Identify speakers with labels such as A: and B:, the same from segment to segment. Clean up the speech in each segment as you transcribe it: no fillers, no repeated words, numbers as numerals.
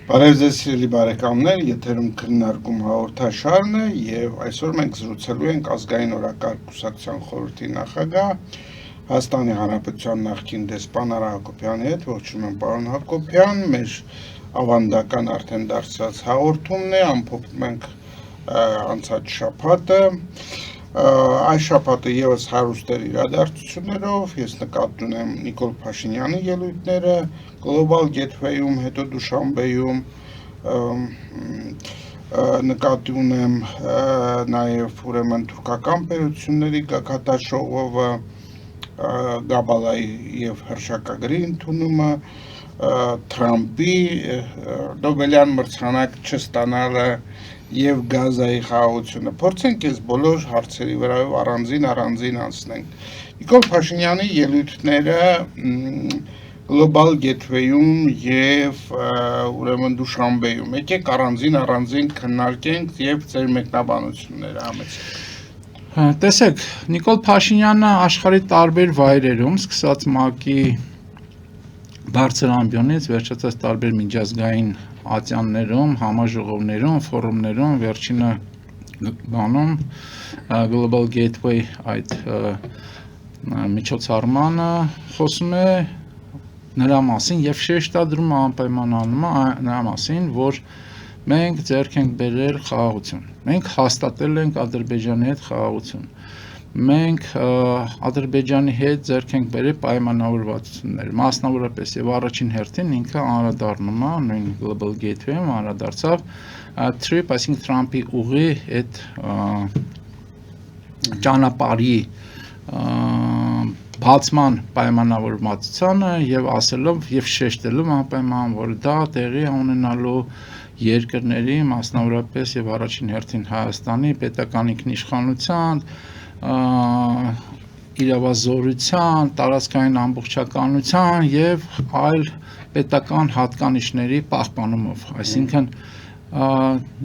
A: Բարև ձեզ սիրելի բարեկամներ, եթերում քննարկում հաղորդաշարն է եւ այսօր մենք զրուցելու ենք ազգային օրակարգ կուսակցության խորհրդի նախագահ Հայաստանի Հանրապետության նախկին դեսպան Արա Հակոբյանի հետ, ողջունում եմ պարոն Հակոբյան, մեր ավանդական արդեն դարձած հաղորդումն է, ամփոփում ենք անցած շաբաթը, այս շաբաթը եւս հարուստ էր իրադարձություններով, ես նկատի ունեմ Նիկոլ Փաշինյանի ելույթները Global Gateway-ում, հետո Դուշանբեում, նկատի ունեմ նաև ուրեմն թուրքական պետությունների գագաթաշողովը, Գաբալայի եւ հրշակագրի ընդունումը, Թրամփի Նոբելյան մրցանակ չստանալը եւ Գազայի խաղաղությունը։ Փորձենք այս բոլոր հարցերի վրայով առանձին անցնենք։ Նիկոլ Փաշինյանի ելույթները Global Gateway-ում եւ ուրեմն Դուշանբեում։ Եկեք առանձին քննարկենք եւ ձեր մեկնաբանությունները համեցեք։
B: Տեսեք, Նիկոլ Փաշինյանը աշխարհի տարբեր վայրերում, սկսած ՄԱԿ-ի բարձր ամբիոնից, վերջացած տարբեր միջազգային ատյաններում, համաժողովներում, ֆորումներում, վերջինը բանում Global Gateway այդ միջոցառմանը խոսում է նրա մասին եւ շեշտադրում անպայմանանում նրա մասին, որ մենք ձեռք ենք բերել խաղաղություն։ Մենք հաստատել ենք Ադրբեջանի հետ խաղաղություն։ Մենք Ադրբեջանի հետ ձեռք ենք բերել պայմանավորվածություններ, մասնավորապես եւ առաջին հերթին ինքը անդրադառնում է նույն Global Gateway-ում անդրադարձավ TRIP, այսինքն Թրամփի ուղի այդ ճանապարհի բացման պայմանավորվածությանը եւ ասելով եւ շեշտելով անպայման, որ դա տեղի ունենալու երկրների, մասնավորապես եւ առաջին հերթին Հայաստանի պետական ինքնիշխանության, իրավազորության, տարածքային ամբողջականության եւ այլ պետական հատկանիշների պահպանումով։ Այսինքն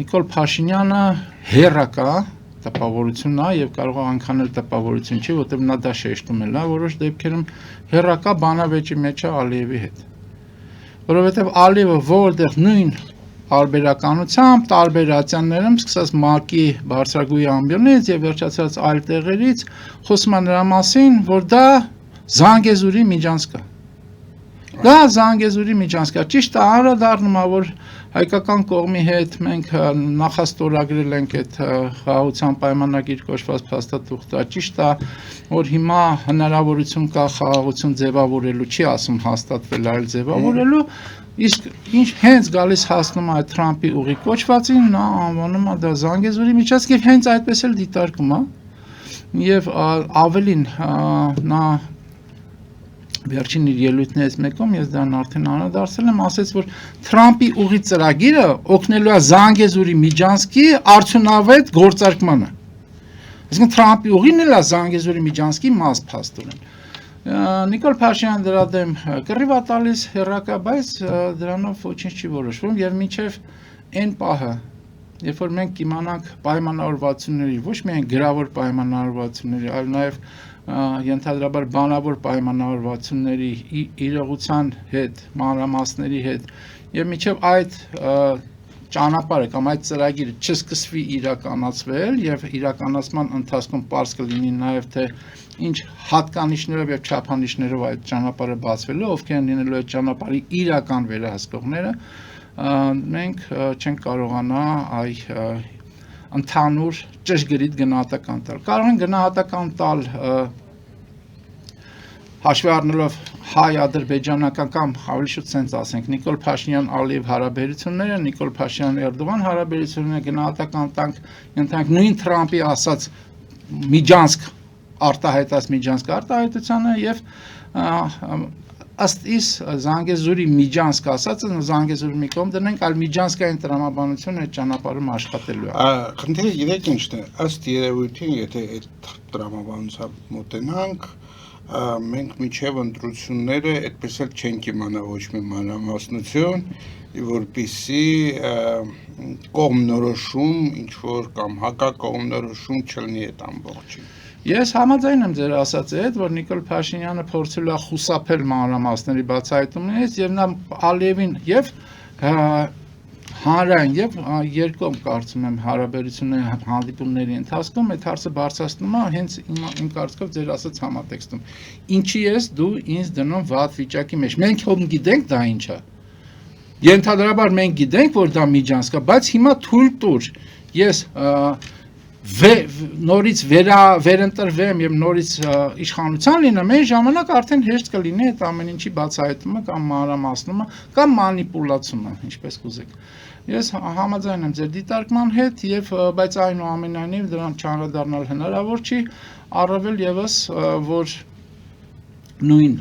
B: Նիկոլ Փաշինյանը հերակա տպավորությունն է եւ կարող է անգամ տպավորություն չի, որտեղ նա դա շեշտում է, որոշ դեպքերում հերակա բանավեճի մեջ է Ալիևի հետ։ Որովհետեւ Ալիևը որտեղ նույն տարբերականությամբ, տարբեր ատյաններում, սկսած ՄԱԿ-ի բարձրագույն ամբիոնից եւ վերջացած այլ տեղերից, խոսում է նրա մասին, որ դա Զանգեզուրի միջանցք է։ Դա Զանգեզուրի միջանցք է։ Ճիշտ է, անդրադառնում է, որ հայկական կողմի հետ մենք նախաստորագրել ենք այդ խաղաղության պայմանագիր կոչված փաստաթուղթը։ Ճիշտ է, որ հիմա հնարավորություն կա խաղաղություն ձևավորելու, չի ասում հաստատվել, այլ ձևավորելու, իսկ ինչ հենց գալիս հասնում է Թրամփի ուղի կոչվածին, նա անվանում է դա Զանգեզուրի միջանցք եւ հենց այդպես էլ դիտարկում է։ Եվ ավելին նա վերջին իր ելույթներից մեկում ես դրան արդեն անդրադարձել եմ, ասեց, որ Թրամփի ուղի ծրագիրը օգնելու է Զանգեզուրի միջանցքի արդյունավետ գործարկմանը։ Այսինքն Թրամփի ուղին էլ է Զանգեզուրի միջանցքի մաս փաստորեն։ Նիկոլ Փաշինյանը դրա դեմ կռիվ է տալիս հերակա, բայց դրանով ոչինչ չի որոշվում եւ մինչեւ այն պահը, երբ որ մենք կիմանանք պայմանավորվածությունների, ոչ միայն գրավոր պայմանավորվածությունների, այլ նաեւ ենթադրաբար բանավոր պայմանավորվածությունների իրողության հետ, մանրամասների հետ եւ մինչեւ այդ ճանապարհը կամ այդ ծրագիրը չսկսվի իրականացվել եւ իրականացման ընթացքում պարզ կլինի նաեւ թե ինչ հատկանիշներով եւ չափանիշներով այդ ճանապարհը բացվելու, ովքեր են լինելու այդ ճանապարհի իրական վերահսկողները, մենք չենք կարողանա ընդհանուր ճշգրիտ գնահատական տալ։ Կարող են գնահատական տալ հաշվի առնելով հայ-ադրբեջանական կամ ավելի շուտ sense ասենք Նիկոլ Փաշինյան-Ալիև հարաբերությունները, Նիկոլ Փաշինյան-Էրդողան հարաբերությունները գնահատական տանք, ենթանք նույն Թրամփի ասած միջանցք արտահայտած միջանցք արտահայտությանը եւ ըստ իս Զանգեզուրի միջանցք ասածը Զանգեզուրի մի կողմ դնենք, այլ միջանցքային տրամաբանությունը այդ ճանապարհում աշխատելու է։
A: Խնդիրը գիտեք ինչն է, ըստ երևույթին, եթե այդ տրամաբանությամբ մոտենանք, մենք միջև ընտրությունները այդպես էլ չենք իմանա ոչ մի մանրամասնություն, որպեսզի կողմնորոշում ինչ որ կամ հակակողմնորոշում չլինի այդ ամբողջին։
B: Ես համաձայն եմ ձեր ասածի հետ, որ Նիկոլ Փաշինյանը փորձել է խուսափել մանրամասների բացահայտումներից եւ նա Ալիևին եւ հանրային եւ երկկողմ կարծում եմ հարաբերությունների հանդիպումների ընթացքում այդ հարցը բարձրացնում է հենց իմ կարծիքով ձեր ասած համատեքստում ինչի ես դու ինձ դնում վատ վիճակի մեջ մենք հոմ գիտենք դա ինչ է ենթադրաբար մենք գիտենք որ դա միջանցք է բայց հիմա թույլ տուր ես նորից վերընտրվեմ եւ նորից իշխանության լինեմ, այն ժամանակ արդեն հեշտ կլինի այդ ամեն ինչի բացահայտումը կամ մանրամասնումը կամ մանիպուլացումը, ինչպես կուզեք։ Ես համաձայն եմ ձեր դիտարկման հետ եւ բայց այնուամենայնիվ դրան չանդրադառնալ հնարավոր չի, առավել եւս որ նույն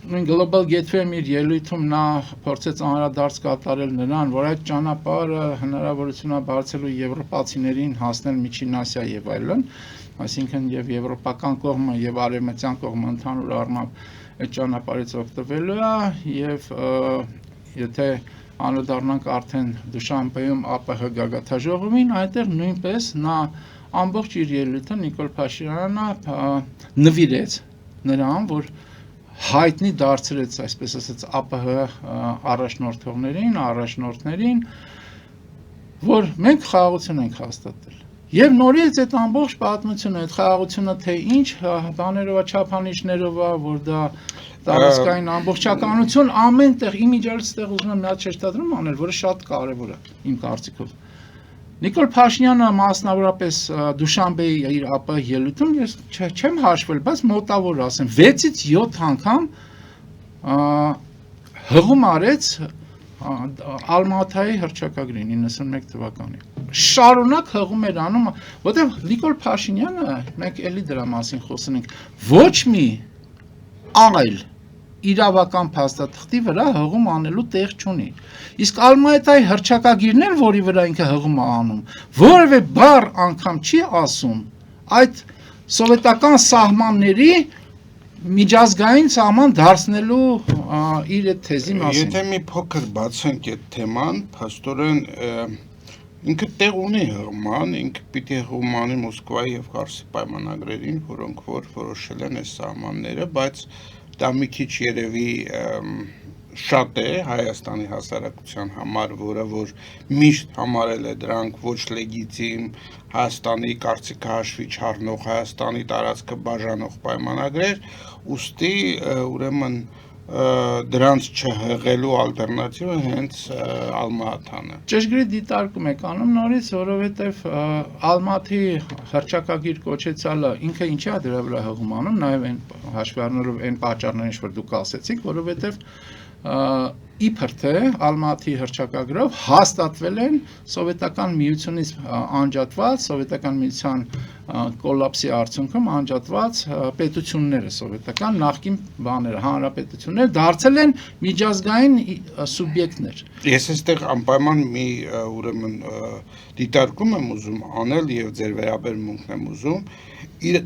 B: Global Gateway-ում իր ելույթում նա փորձեց անդրադարձ կատարել նրան, որ այդ ճանապարհը հնարավորություն է բարձրելու եվրոպացիներին հասնել Միջին Ասիա եւ այլն, այսինքն եւ եվրոպական կողմը եւ արևմտյան կողմը ընդհանուր առմամբ այդ ճանապարհից օգտվելու է եւ եթե անդրադառնանք արդեն Դուշանբեում ԱՊՀ գագաթաժողովին, այնտեղ նույնպես նա ամբողջ իր ելույթը Նիկոլ Փաշինյանը նվիրեց նրան, որ հայտնի դարձրեց, այսպես ասած, ԱՊՀ առաջնորդներին, որ մենք խաղաղություն ենք հաստատել։ Եվ նորից այդ ամբողջ պատմությունը, այդ խաղաղությունը թե ինչ բաներով է, չափանիշներով է, որ դա տարածքային ամբողջականություն ամենտեղ իմիջիալից տեղ ուզում եմ մի հատ շեշտադրում անել, որը շատ կարևոր է իմ կարծիքով։ Նիկոլ Փաշինյանը մասնավորապես Դուշանբեի իր ԱՊՀ ելույթում ես չեմ հաշվել, բայց մոտավոր ասեմ 6-ից 7 անգամ հղում արեց Ալմաթայի հռչակագրին 91 թվականին։ Շարունակ հղում էր անում, որտեղ Նիկոլ Փաշինյանը, մենք էլի դրա մասին խոսենք, ոչ մի այլ իրավական փաստաթղթի վրա հղում անելու տեղ չունի։ Իսկ Ալմաթայի հռչակագիրն էլ, որի վրա ինքը հղում է անում, որևէ բառ անգամ չի ասում այդ սովետական սահմանների միջազգային սահման դարձնելու իր այդ թեզի մասին։
A: Եթե մի փոքր բացենք այդ թեման, փաստորեն ինքը տեղ ունի հղման, ինքը պիտի հղումանի Մոսկվայի եւ Կարսի պայմանագրերին, որոնք որ որոշել են այս սահմանները, բայց դա մի քիչ երևի շատ է Հայաստանի հասարակության համար, որը որ միշտ համարել է դրանք ոչ լեգիտիմ Հայաստանի կարծիքը հաշվի չառնող, Հայաստանի տարածքը բաժանող պայմանագրեր, ուստի ուրեմն դրանց չհղելու ալտերնատիվը հենց Ալմաթան է։
B: Ճշգրիտ դիտարկում եք անում նորից, որովհետև Ալմաթի հռչակագիր կոչեցյալը ինքը ինչի է դրա վրա հղում անում, նաև այն հաշվի առնելով այն պատճառներից, որ դուք ասեցիք, որովհետև իբր թե Ալմաթի հռչակագրով հաստատվել են սովետական միությունից անջատված, սովետական միության կոլապսի արդյունքում անջատված պետությունները, սովետական նախկին բաները, հանրապետությունները դարձել են միջազգային սուբյեկտներ։
A: Ես այստեղ անպայման մի ուրեմն դիտարկում եմ ուզում անել եւ ձեր վերաբերմունքն եմ ուզում,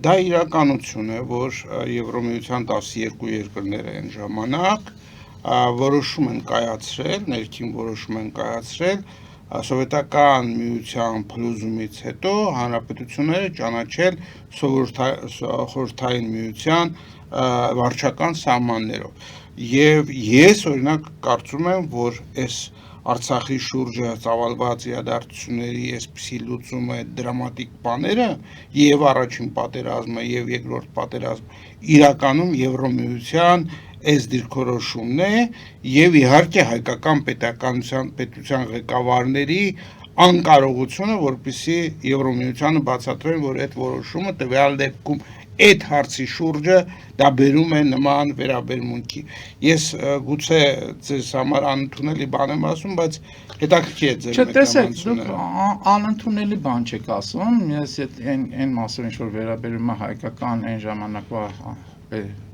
A: դա իրականություն է, որ Եվրոմիության 12 երկրները այն ժամանակ որոշում են կայացրել, ներքին որոշում են կայացրել սովետական միության փլուզումից հետո հանրապետությունները ճանաչել խորհրդային միության վարչական սահմաններով։ Եվ ես օրինակ կարծում եմ, որ այս Արցախի շուրջը ծավալված իրադարձությունների այսպիսի լուծումը, դրամատիկ բաները եւ առաջին պատերազմը եւ երկրորդ պատերազմը իրականում Եվրոմիության այս դիրքորոշումն է եւ իհարկե հայկական պետության ղեկավարների անկարողությունը, որպեսզի Եվրոմիությանը բացատրեն, որ այդ որոշումը տվյալ դեպքում այդ հարցի շուրջը դա բերում է նման վերաբերմունքի։ Ես գուցե ձեզ համար անընդունելի բան եմ ասում, բայց հետաքրքիր է ձեր
B: մեկնաբանությունը։ Դուք անընդունելի բան չեք ասում, ես այն մասով ինչ որ վերաբերում է հայկական այն ժամանակվա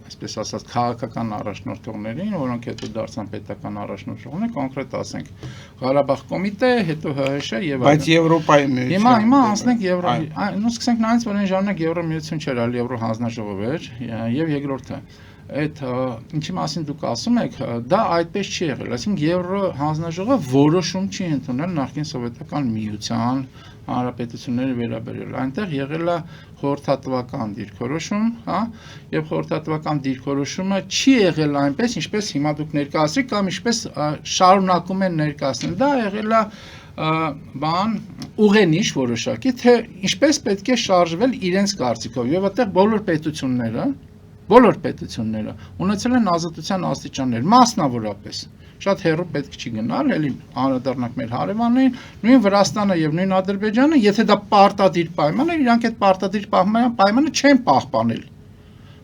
B: այսպես ասած քաղաքական առաջնորդողներին, որոնք հետո դարձան պետական առաջնորդողներ, կոնկրետ ասենք Ղարաբաղ կոմիտե, հետո ՀՀՇ եւ այլն։
A: Բայց Եվրոպայի միություն։
B: Հիմա անցնենք Եվրո, նույն սկսենք նրանից, որ այն ժամանակ Եվրոմիություն չէր, այլ Եվրո հանձնաժողով էր եւ երկրորդը այդ ինչի մասին դուք ասում եք, դա այդպես չի եղել, այսինքն Եվրո հանձնաժողովը որոշում չի ընդունել նախկին սովետական միության հանրապետությունների վերաբերյալ, այնտեղ եղել է խորհրդատվական դիրքորոշում, հա, եւ խորհրդատվական դիրքորոշումը չի եղել այնպես, ինչպես հիմա դուք ներկայացրիք կամ ինչպես շարունակում են ներկայացնել, դա եղել է բան ուղենիշ որոշակի, թե ինչպես պետք է շարժվել իրենց կարծիքով եւ այդտեղ բոլոր պետությունները ունեցել են ազատության աստիճաններ, մասնավորապես շատ հեռու պետք չի գնալ, ելի անդրադառնանք մեր հարևաններին, նույն Վրաստանը եւ նույն Ադրբեջանը, եթե դա պարտադիր պայման է, իրանք այդ պարտադիր պայմանը չեն պահպանել,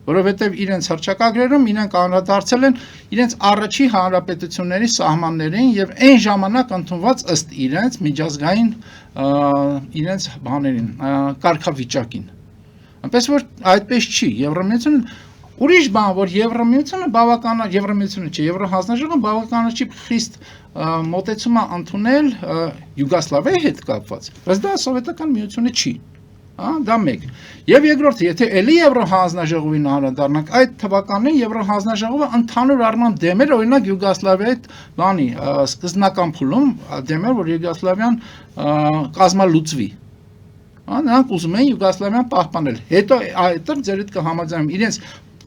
B: որովհետեւ իրենց հռչակագրերում իրենք անդրադարձել են իրենց առաջի հանրապետությունների սահմաններին եւ այն ժամանակ ընդունված ըստ իրենց միջազգային իրենց բաներին, կարգավիճակին։ Այնպես որ այդպես չի, Եվրամիությունը ուրիշ բան, որ Եվրամիությունը բավականաչափ Եվրամիությունը չէ, Եվրոհանձնաժողովը բավականաչափ խիստ մոտեցում է ընդունել Յուգոսլավիայի հետ կապված, բայց դա սովետական միությունը չի, հա, դա մեկ։ Եվ երկրորդը, եթե էլի Եվրոհանձնաժողովին անդրադառնանք, այդ թվականին Եվրոհանձնաժողովը ընդհանուր առմամբ դեմ էր, օրինակ Յուգոսլավիայի բանի սկզբնական փուլում դեմ էր, որ Յուգոսլավիան կազմալուծվի։ Նրանք ուզում էին Յուգոսլավիան պահպանել։ Հետո այդտեղ ձեր հետ կհամաձայնեմ իրենց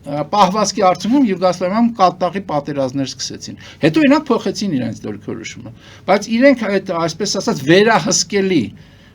B: պահվածքի արդյունքում Յուգոսլավիայում կատաղի պատերազմներ սկսեցին։ Հետո իրանք փոխեցին իրենց դիրքորոշումը, բայց իրենք այդ այսպես ասած վերահսկելի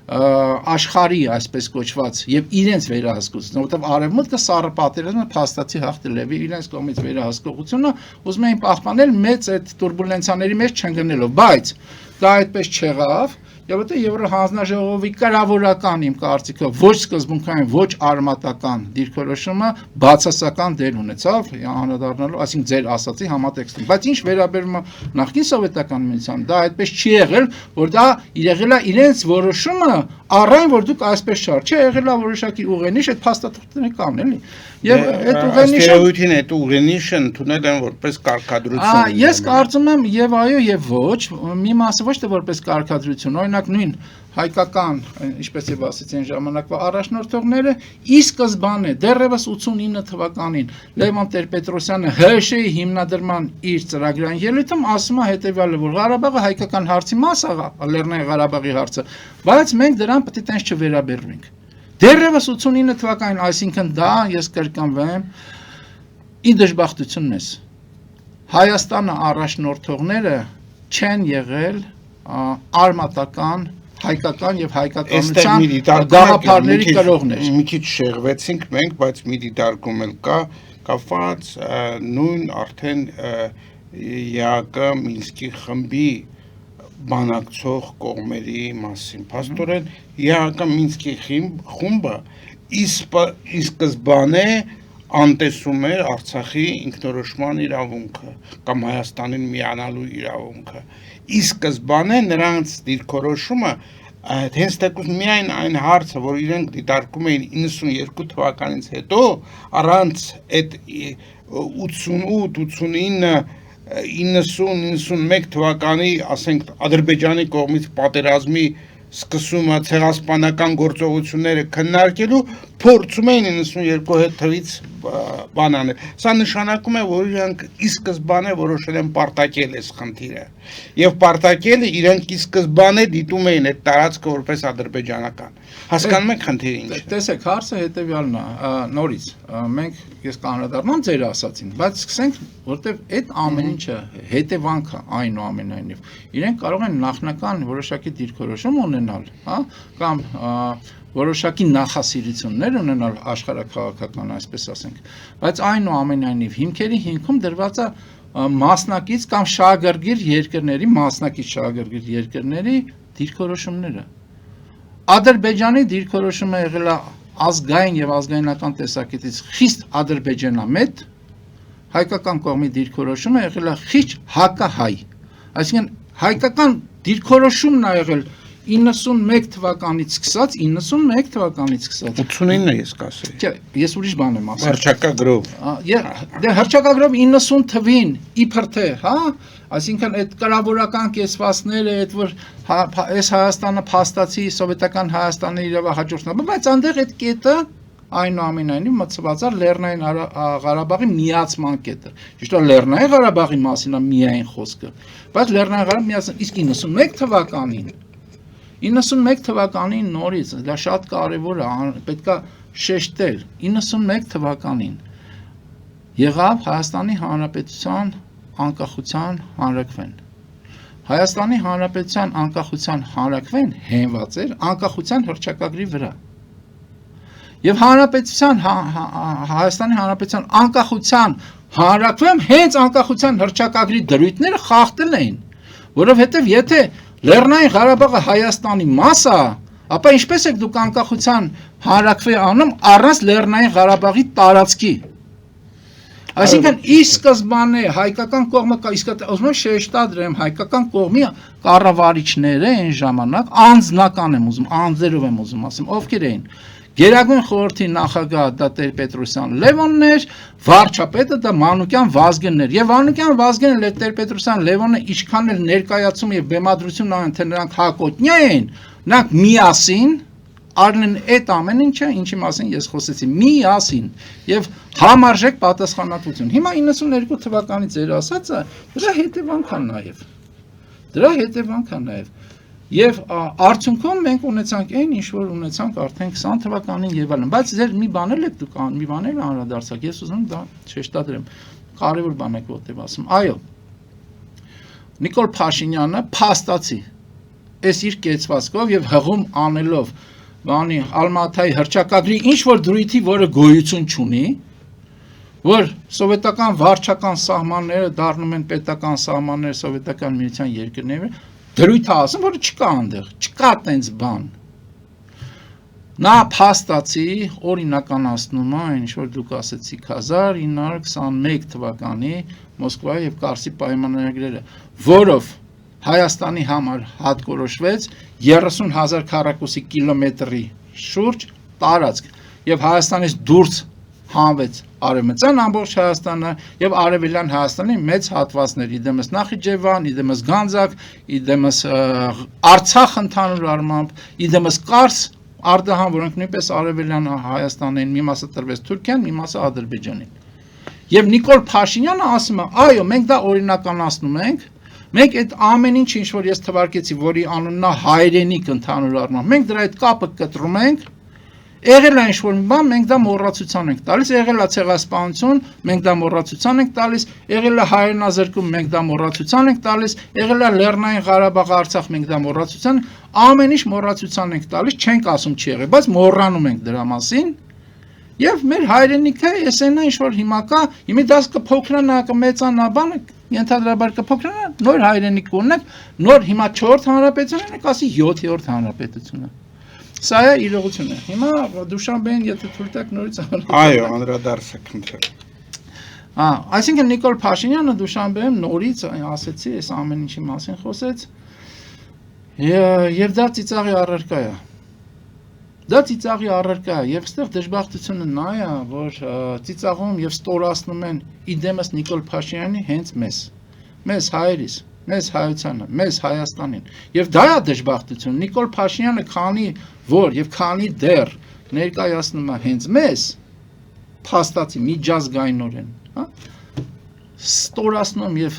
B: աշխարհի այսպես կոչված եւ իրենց վերահսկողությունը, որովհետեւ արևմուտքը սառը պատերազմը փաստացի հաղթել է, իրենց կողմից վերահսկողությունը ուզում էին պահպանել մեծ այդ турբուլենցիաների մեջ չընկնելով, բայց դա այդպես չեղավ։ Եվ դա Եվրոհանձնաժողովի կառավարական իմ կարծիքով ոչ սկզբունքային, ոչ արմատական դիրքորոշումը բացասական դեր ունեցավ, անդրադառնալով, այսինքն ձեր ասացի համատեքստին, բայց ինչ վերաբերում է նախկին սովետական միության, դա այդպես չի եղել, որ դա եղել է իրենց որոշումը առայն որ դուք այսպես չար, չէ, եղել է որոշակի ուղենիշ, այդ փաստաթղթերը կան, էլի։ Եվ այդ ուղենիշը
A: այդ ուղենիշը ընդունել են որպես կարգադրություն։
B: Ես կարծում եմ եւ այո եւ ոչ, մի մասը ոչ թե որպես կարգադրություն, օրինակ նույն հայկական, ինչպես եւ ասեցի այն ժամանակվա առաջնորդողները ի սկզբանե դեռևս 89 թվականին Լևոն Տեր-Պետրոսյանը ՀՇ-ի հիմնադրման իր ծրագրային ելույթում ասում է հետեւյալը, որ Ղարաբաղը հայկական հարցի մաս է, Լեռնային Ղարաբաղի հարցը, բայց մենք դրան պետք է տենց չվերաբերվենք։ Դեռևս 89 թվականին, այսինքն դա ես կրկնվեմ, ի դժբախտությունն է։ Հայաստանը առաջնորդողները չեն եղել արմատական հայկական եւ հայկականության գաղափարների կրողներ։
A: Մի քիչ շեղվեցինք մենք, բայց մի դիտարկում էլ կա կապված նույն արդեն ԵԱԿ Մինսկի խմբի բանակցող կողմերի մասին։ Փաստորեն ԵԱԿ Մինսկի խումբը ի սկզբանե անտեսում էր Արցախի ինքնորոշման իրավունքը կամ Հայաստանին միանալու իրավունքը։ Ի սկզբանե նրանց դիրքորոշումը հենց թեկուզ միայն այն հարցը, որ իրենք դիտարկում էին 92 թվականից հետո, առանց այդ 88-89 90-91 թվականի, ասենք, Ադրբեջանի կողմից պատերազմի սկսումը ցեղասպանական գործողությունները քննարկելու փորձում էին 92 թվականից բան անել։ Սա նշանակում է, որ իրենք ի սկզբանե որոշել են պարտակել այս խնդիրը։ Եվ պարտակելը իրենք ի սկզբանե դիտում էին այդ տարածքը որպես ադրբեջանական։ Հասկանում եք խնդիրը ինչ է։
B: Տեսեք, հարցը հետեւյալն է, նորից մենք ես կանրադառնամ ձեր ասացին, բայց սկսենք, որտեվ այդ ամեն ինչը հետևանքը այնուամենայնիվ իրենք կարող են նախնական որոշակի դիրքորոշում ունենալ, հա, կամ որոշակի նախասիրություններ ունենալ աշխարհաքաղաքական, այսպես ասենք, բայց այնուամենայնիվ հիմքերի հիմքում դրված է մասնակից կամ շահագրգիռ երկրների, մասնակից շահագրգիռ երկրների դիրքորոշումները։ Ադրբեջանի դիրքորոշումը եղել է ազգային եւ ազգայնական տեսակետից խիստ ադրբեջանամետ, հայկական կողմի դիրքորոշումը եղել է խիստ հակահայ։ Այսինքն հայկական դիրքորոշումն է եղել 91 թվականից սկսած, 89 թվականից սկսած։
A: 89-ը ես կասեի։
B: Չէ, ես ուրիշ բան եմ ասում։
A: Հռչակագրով։
B: Դե հռչակագրով 90 թվին իբր թե, հա, այսինքն այդ կրավորական կեսվածները, այդ որ այս Հայաստանը փաստացի սովետական Հայաստանը իրավահաջորդն է, բայց այնտեղ այդ կետը այնուամենայնիվ մտցված էր Լեռնային Ղարաբաղի միացման կետը։ Ճիշտ է, Լեռնային Ղարաբաղի մասին է միայն խոսքը, բայց Լեռնային Ղարաբաղի միացան իսկ 91 թվականին նորից, դա շատ կարևոր է, պետքա շեշտել, 91 թվականին եղավ Հայաստանի Հանրապետության անկախության հանրաքվեն։ Հայաստանի Հանրապետության անկախության հանրաքվեն հենված էր անկախության հռչակագրի վրա։ Եվ Հայաստանի Հանրապետության անկախության հանրաքվեն հենց անկախության հռչակագրի դրույթները խախտել էին, որովհետև եթե Լեռնային Ղարաբաղը Հայաստանի մաս է, ապա ինչպես եք դուք անկախության հանրաքվե անում առանց Լեռնային Ղարաբաղի տարածքի։ Այսինքն ի սկզբանե հայկական կողմը ուզում եմ շեշտադրեմ հայկական կողմի կառավարիչները այն ժամանակ անձնական եմ ուզում, անձերով եմ ուզում ասեմ, ովքեր էին։ Գերագույն խորհրդի նախագահ դա Տեր-Պետրոսյան Լևոնն էր, վարչապետը դա Մանուկյան Վազգենն էր։ Եվ Մանուկյան Վազգենը Տեր-Պետրոսյան Լևոնը ինչքան էլ ներկայացում եւ բեմադրություն ան թե նրանք հակոտնյա էին, նրանք միասին Արնեն այդ ամեն ինչը, ինչի մասին ես խոսեցի, միասին եւ համարժեք պատասխանատվություն։ Հիմա 92 թվականից ձեր ասածը դրա հետևանք է նաեւ։ Եվ արդյունքում մենք ունեցանք այն ինչ որ ունեցանք արդեն 20 թվականին եւ այլն, բայց ձեր մի բան էլ եք դուք մի բան էլ անդրադարձակ, ես ուզում եմ դա շեշտադրեմ, կարևոր բան եք որտեղ ասում։ Այո, Նիկոլ Փաշինյանը փաստացի այս իր կեցվածքով եւ հղում անելով բանի Ալմաթայի հռչակագրի ինչ որ դրույթի, որը գոյություն չունի, որ սովետական վարչական սահմանները դառնում են պետական սահմաններ սովետական միության երկրների, դրույթ է ասում, որը չկա այնտեղ, չկա տենց բան։ Նա փաստացի օրինականացնում է ինչ որ դուք ասեցիք 1921 թվականի Մոսկվայի եւ Կարսի պայմանագրերը, որով Հայաստանի համար հատկորոշվեց 30,000 քառակուսի կիլոմետրի շուրջ տարածք եւ Հայաստանից դուրս հանվեց արևմտյան ամբողջ Հայաստանը եւ արևելյան Հայաստանի մեծ հատվածներ, իդեմս Նախիջևան, իդեմս Գանձակ, իդեմս Արցախ ընդհանուր առմամբ, իդեմս Կարս, Արդահան, որոնք նույնպես արևելյան Հայաստանն են, մի մասը տրվեց Թուրքիան, մի մասը Ադրբեջանին։ Եվ Նիկոլ Փաշինյանը ասում է, այո, մենք դա օրինականացնում ենք, մենք այդ ամեն ինչ որ ես թվարկեցի, որի անունն է հայրենիք ընդհանուր առմամբ, մենք դրա այդ կապը կտրում ենք, եղել է ինչ-որ մի բան, մենք դա մոռացության ենք տալիս, եղել է ցեղասպանություն, մենք դա մոռացության ենք տալիս, եղել է հայրենազրկում, մենք դա մոռացության ենք տալիս, եղել է Լեռնային Ղարաբաղ, Արցախ, մենք դա մոռացության, ամեն ինչ մոռացության ենք տալիս, չենք ասում չի եղել, բայց մոռանում ենք դրա մասին։ Եվ մեր հայրենիքը էսենն է ինչ-որ հիմա կա, հիմա դա կփոքրանա, կմեծանա, բանը ենթադրաբար կփոքրանա, նոր հայրենիք ունենք, նոր հիմա 4-րդ հանրապետություն ենք, ասի 7-րդ հանրապետությունը։ Սա է իրողությունը։ Հիմա Դուշանբեն, եթե թույլ տաք նորից
A: Այո, անդրադարձը քննել։
B: Այսինքն Նիկոլ Փաշինյանը Դուշանբեում նորից ասեցի, այս ամեն ինչի մասին խոսեց, եւ դա ծիծաղի առարկա է։ Դա ծիծաղի առարկա է, եւ այստեղ դժբախտությունը նա է, որ ծիծաղում եւ ստորացնում են իդեմս Նիկոլ Փաշինյանի հենց մեզ հայերիս, մեզ հայությանը, մեզ Հայաստանին։ Եվ դա է դժբախտությունը։ Նիկոլ Փաշինյանը քանի որ եւ քանի դեռ ներկայացնում է հենց մեզ, փաստացի միջազգայինորեն, հա, ստորացնում եւ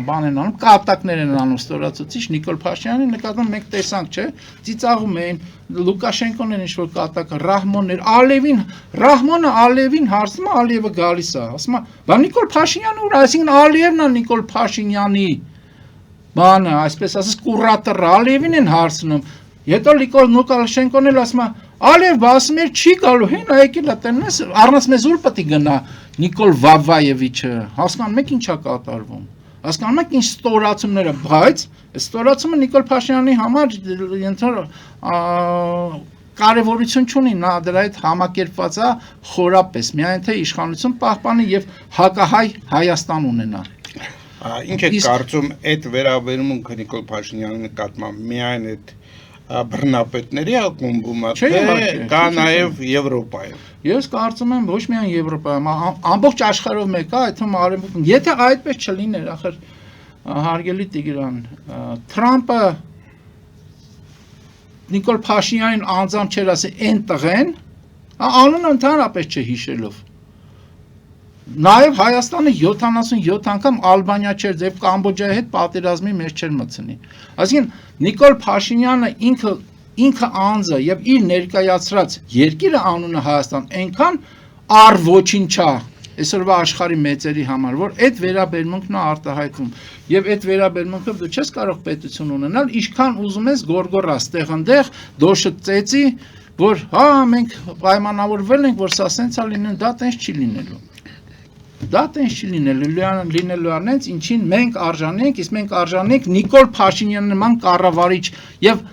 B: բան են անում, կատակներ են անում ստորացուցիչ Նիկոլ Փաշինյանի նկատմամբ մենք տեսանք, չէ, ծիծաղում էին Լուկաշենկոն են ինչ-որ կատակը, Ռահմոններ, Ռահմոնը Ալիևին հարցնում է, Ալիևը գալիս է, ասում է, բա Նիկոլ Փաշինյանը ուր, այսինքն Ալիևն է Նիկոլ Փաշինյանի բանը, այսպես ասած կուրատորը, Ալիևին են հարցնում, հետո Լուկաշենկոն էլ ասում է, Ալիև բասում էր չի գալու, հենա եկել է տնես, առնց մեզ ուր պետք է գնա Նիկոլ Վավայևիչը, հասկանում եք ինչ է կատարվում, հասկանում եք ինչ ստորացումները, բայց ստորացումը Նիկոլ Փաշինյանի համար կարևորություն չունի, նա դրա հետ համակերպված է խորապես, միայն թե իշխանություն պահպանի եւ հակահայ Հայաստան ունենա։
A: Ինչ է կարծում այդ վերաբերմունքը Նիկոլ Փաշինյանի նկատմամբ միայն այդ բռնապետների ակումբում է, թե կա նաև Եվրոպայում։
B: Ես կարծում եմ ոչ միայն Եվրոպայում, ամբողջ աշխարհով մեկ է, այդ թվում արևմուտքում։ Եթե այդպես չլիներ, ախր հարգելի Տիգրան, Թրամփը Նիկոլ Փաշինյանին անձամբ չէր ասի, «Էն տղեն», Անունը ընդհանրապես չհիշելով։ Նաև Հայաստանը 77 անգամ Ալբանիա չէր եւ Կամբոջայի հետ պատերազմի մեջ չէր մտցնի։ Այսինքն Նիկոլ Փաշինյանը ինքը անձը եւ իր ներկայացրած երկիրը անունը Հայաստան այնքան առ ոչինչա այսօրվա աշխարհի մեծերի համար, որ այդ վերաբերմունքն է արտահայտվում եւ այդ վերաբերմունքը դու չես կարող պետություն ունենալ, ինչքան ուզում ես գորգորաս տեղանդեղ դոշը ծեծի, որ հա մենք պայմանավորվել ենք, որ սա սենցա լինեն, դա տենց չի լինելու։ Դա տենց չի լինելու առնենց ինչին մենք արժանենք, իսկ մենք արժանենք Նիկոլ Փաշինյանի նման կառավարիչ եւ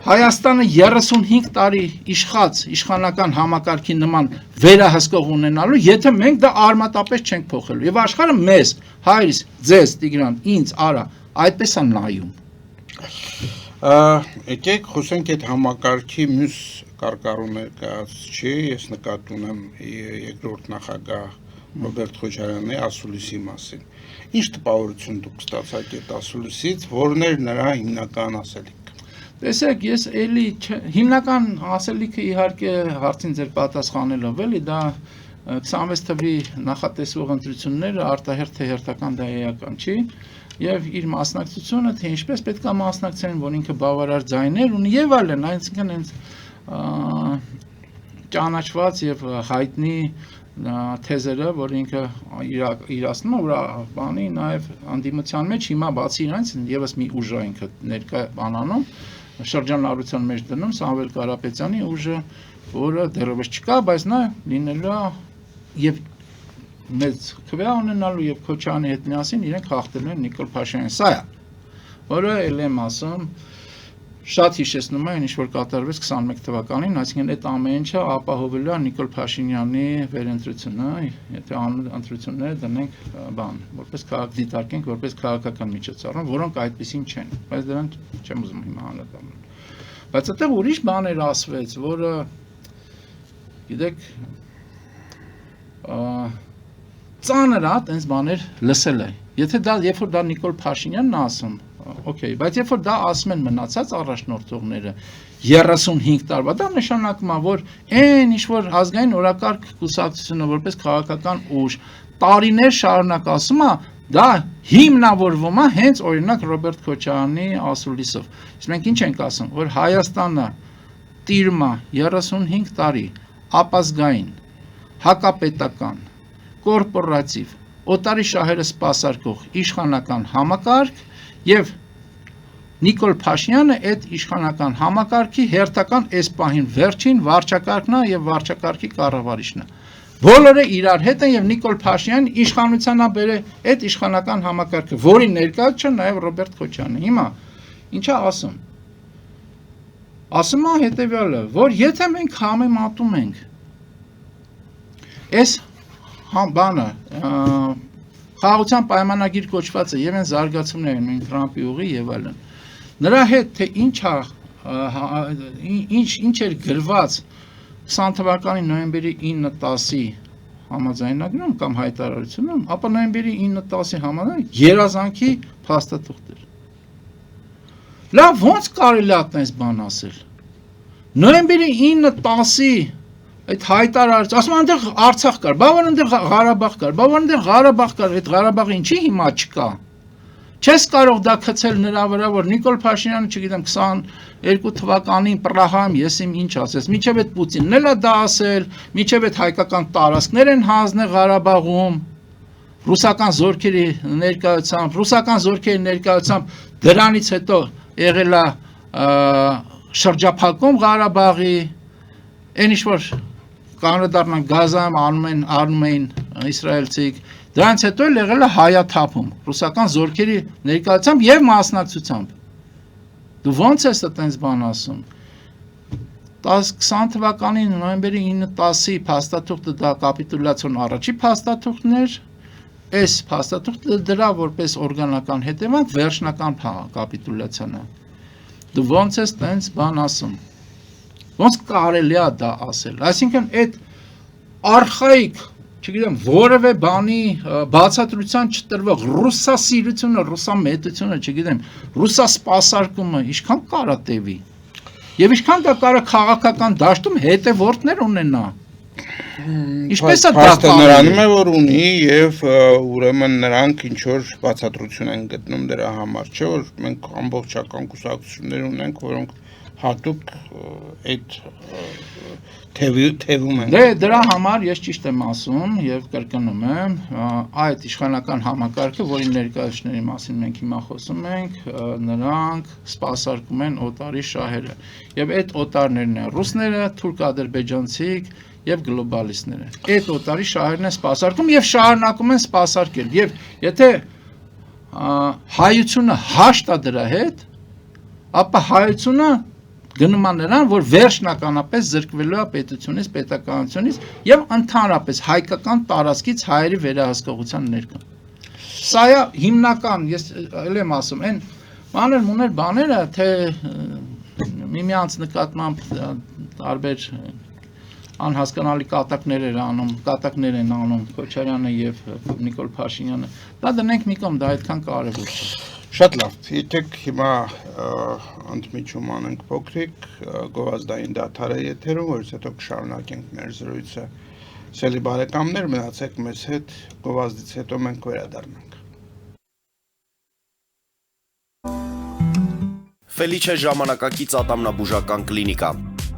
B: Հայաստանը 35 տարի իշխած իշխանական համակարգի նման վերահսկող ունենալու, եթե մենք դա արմատապես չենք փոխելու։ Եվ աշխարհը մեզ, հայրս, ձեզ, Տիգրան, ինձ, Արա, այդպես է նայում։
A: Եկեք խոսենք այդ համակարգի մյուս կարգառունակացի, ես նկատի ունեմ երկրորդ նախագահ Ռոբերտ Քոչարյանի ասուլիսի մասին։ Ինչ տպավորություն դուք ստացաք այդ ասուլիսից, որն էր նրա հիմնական ասելիքը։
B: Տեսեք, ես էլի հիմնական ասելիքը իհարկե հարցին ձեր պատասխանելով էլի դա 26 թվականի նախատեսվող ընտրությունները արտահերթ թե հերթական դա էական չի եւ իր մասնակցությունը թե ինչպես պետք է մասնակցեն, որ ինքը բավարար ձայներ ունի եւ այլն, այսինքն հենց ճանաչված եւ հայտնի թեզերը, որ ինքը իրացնում է, որ բանի նաեւ անդիմության մեջ հիմա բացի իրանց եւս մի ուժ է ինքը ներկա բանանում շրջանառության մեջ դնում Սամվել Կարապետյանի ուժը, որը դեռևս չկա, բայց նա լինելու է եւ մեծ քվեա ունենալու եւ Քոչարյանի հետ միասին իրենք հաղթելու են Նիկոլ Փաշինյանին։ Սա է, որը ել եմ ասում, շատ հիշեցնում է ինչ որ կատարվեց 21 թվականին, այսինքն այդ ամեն ինչը ապահովելու է Նիկոլ Փաշինյանի վերընտրությունը, եթե ընտրությունները դնենք բան, որպես դիտարկենք որպես քաղաքական միջոցառում, որոնք այդպեսին չեն, բայց դրանք չեմ ուզում հիմա անդրադառնալ։ Բայց այդտեղ ուրիշ բաներ ասվեց, որը գիտեք ծանր է, տենց բաներ լսել է։ Եթե դա երբ որ դա Նիկոլ Փաշինյանն ասում, օքեյ, բայց երբ որ դա ասում են մնացած առաջնորդողները 35 տարվա, դա նշանակում է, որ այն ինչ որ ազգային օրակարգ կուսակցությունը որպես քաղաքական ուժ տարիներ շարունակ ասում է, դա հիմնավորվում է հենց օրինակ Ռոբերտ Քոչարյանի ասուլիսով։ Իսկ մենք ինչ ենք ասում, որ Հայաստանը տիրում է 35 տարի ապազգային, հակապետական, կորպորատիվ, օտարի շահերը սպասարկող իշխանական համակարգ եւ Նիկոլ Փաշինյանը այդ իշխանական համակարգի հերթական էսպահին վերջին վարչակարգն է եւ վարչակարգի կառավարիչն է։ Բոլորը իրար հետ են եւ Նիկոլ Փաշինյանը իշխանության է բերել այդ իշխանական համակարգը, որի ներկայացուցիչ է նաեւ Ռոբերտ Քոչարյանը։ Հիմա ինչա ասում։ Ասում է հետեւյալը, որ եթե մենք համեմատում ենք այս բանը խաղաղության պայմանագիր կոչվածը եւ այն զարգացումները նույն Թրամփի ուղի եւ այլն։ Նրա հետ թե ինչ էր գրված 20 թվականի նոյեմբերի 9-10-ի համաձայնագրում կամ հայտարարությունում, ապա նոյեմբերի 9-10-ի համաձայնագրում երազանքի փաստաթուղթ էր։ Լավ, ո՞նց կարելի է այդպես բան ասել։ Նոյեմբերի 9-10-ի այդ հայտարարած, ասում այնտեղ Արցախ կար, բա որ այնտեղ Ղարաբաղ կար, բա որ այնտեղ Ղարաբաղ կար, այդ Ղարաբաղը ինչի հիմա չկա։ Չես կարող դա գցել նրա վրա, որ Նիկոլ Փաշինյանը, չգիտեմ, 22 թվականին Պրահայում ես իմ ինչ ասես, միջև այդ Պուտինն էլ է դա ասել, միջև այդ հայկական տարածքներ են հանձնել Ղարաբաղում, ռուսական զորքերի ներկայությամբ, դրանից հետո եղել է շրջափակում Ղարաբաղի, այն ինչ որ կանրադառնան Գազայում անում էին իսրայելցիք, դրանից հետո էլ եղել է հայաթափում, ռուսական զորքերի ներկայությամբ եւ մասնակցությամբ։ Դու ո՞նց ես այդպես բան ասում։ 20 թվականի նոյեմբերի 9-10-ի փաստաթուղթը դա կապիտուլյացիոն առաջի փաստաթուղթն էր, այս փաստաթուղթը դրա որպես օրգանական հետևանք վերջնական կապիտուլյացիան է։ Դու ո՞նց ես այդպես բան ասում։ Ոնց կարելի է դա ասել։ Այսինքն այդ արխայիկ, չգիտեմ, որևէ բանի բացատրության չտրվող ռուսասիրությունը, ռուսամետությունը, չգիտեմ, ռուսասպասարկումը ինչքան կարա տևի։ Եվ ինչքան դա կարող քաղաքական դաշտում հետևորդներ ունենա։ Ինչպես է դա
A: Փաստը նրանում է, որ ունի եւ ուրեմն նրանք ինչ որ բացատրություն են գտնում դրա համար, չէ՞ որ մենք ամբողջական կուսակցություններ ունենք, որոնք հատուկ այդ թևում են։
B: Դե դրա համար ես ճիշտ եմ ասում եւ կրկնում եմ, այդ իշխանական համակարգը, որի ներկայացուցիչների մասին մենք հիմա խոսում ենք, նրանք սպասարկում են օտարի շահերը։ Եվ այդ օտարներն են ռուսները, թուրք-ադրբեջանցիք եւ գլոբալիստները։ Այդ օտարի շահերն են սպասարկում եւ շարունակում են սպասարկել։ Եվ եթե հայությունը հաշտ է դրա հետ, ապա հայությունը գնում է նրան, որ վերջնականապես զրկվելու է պետությունից, պետականությունից եւ ընդհանրապես հայկական տարածքից հայերի վերահսկողության ներկա։ Սա է հիմնական, ես ել եմ ասում, այն մանր-մուներ բաները, թե միմյանց նկատմամբ տարբեր անհասկանալի կատակներ են անում Քոչարյանը եւ Նիկոլ Փաշինյանը։ Դա դնենք մի կողմ, դա այդքան կարեւոր չէ։
A: Շատ լավ, եկեք հիմա ընդմիջում անենք փոքրիկ գովազդային դադար է եթերում, որից հետո կշարունակենք մեր զրույցը։ Սիրելի բարեկամներ, մնացեք մեզ հետ, գովազդից հետո մենք վերադառնանք։
C: Ֆելիչե ժամանակակից ատամնաբուժական կլինիկա։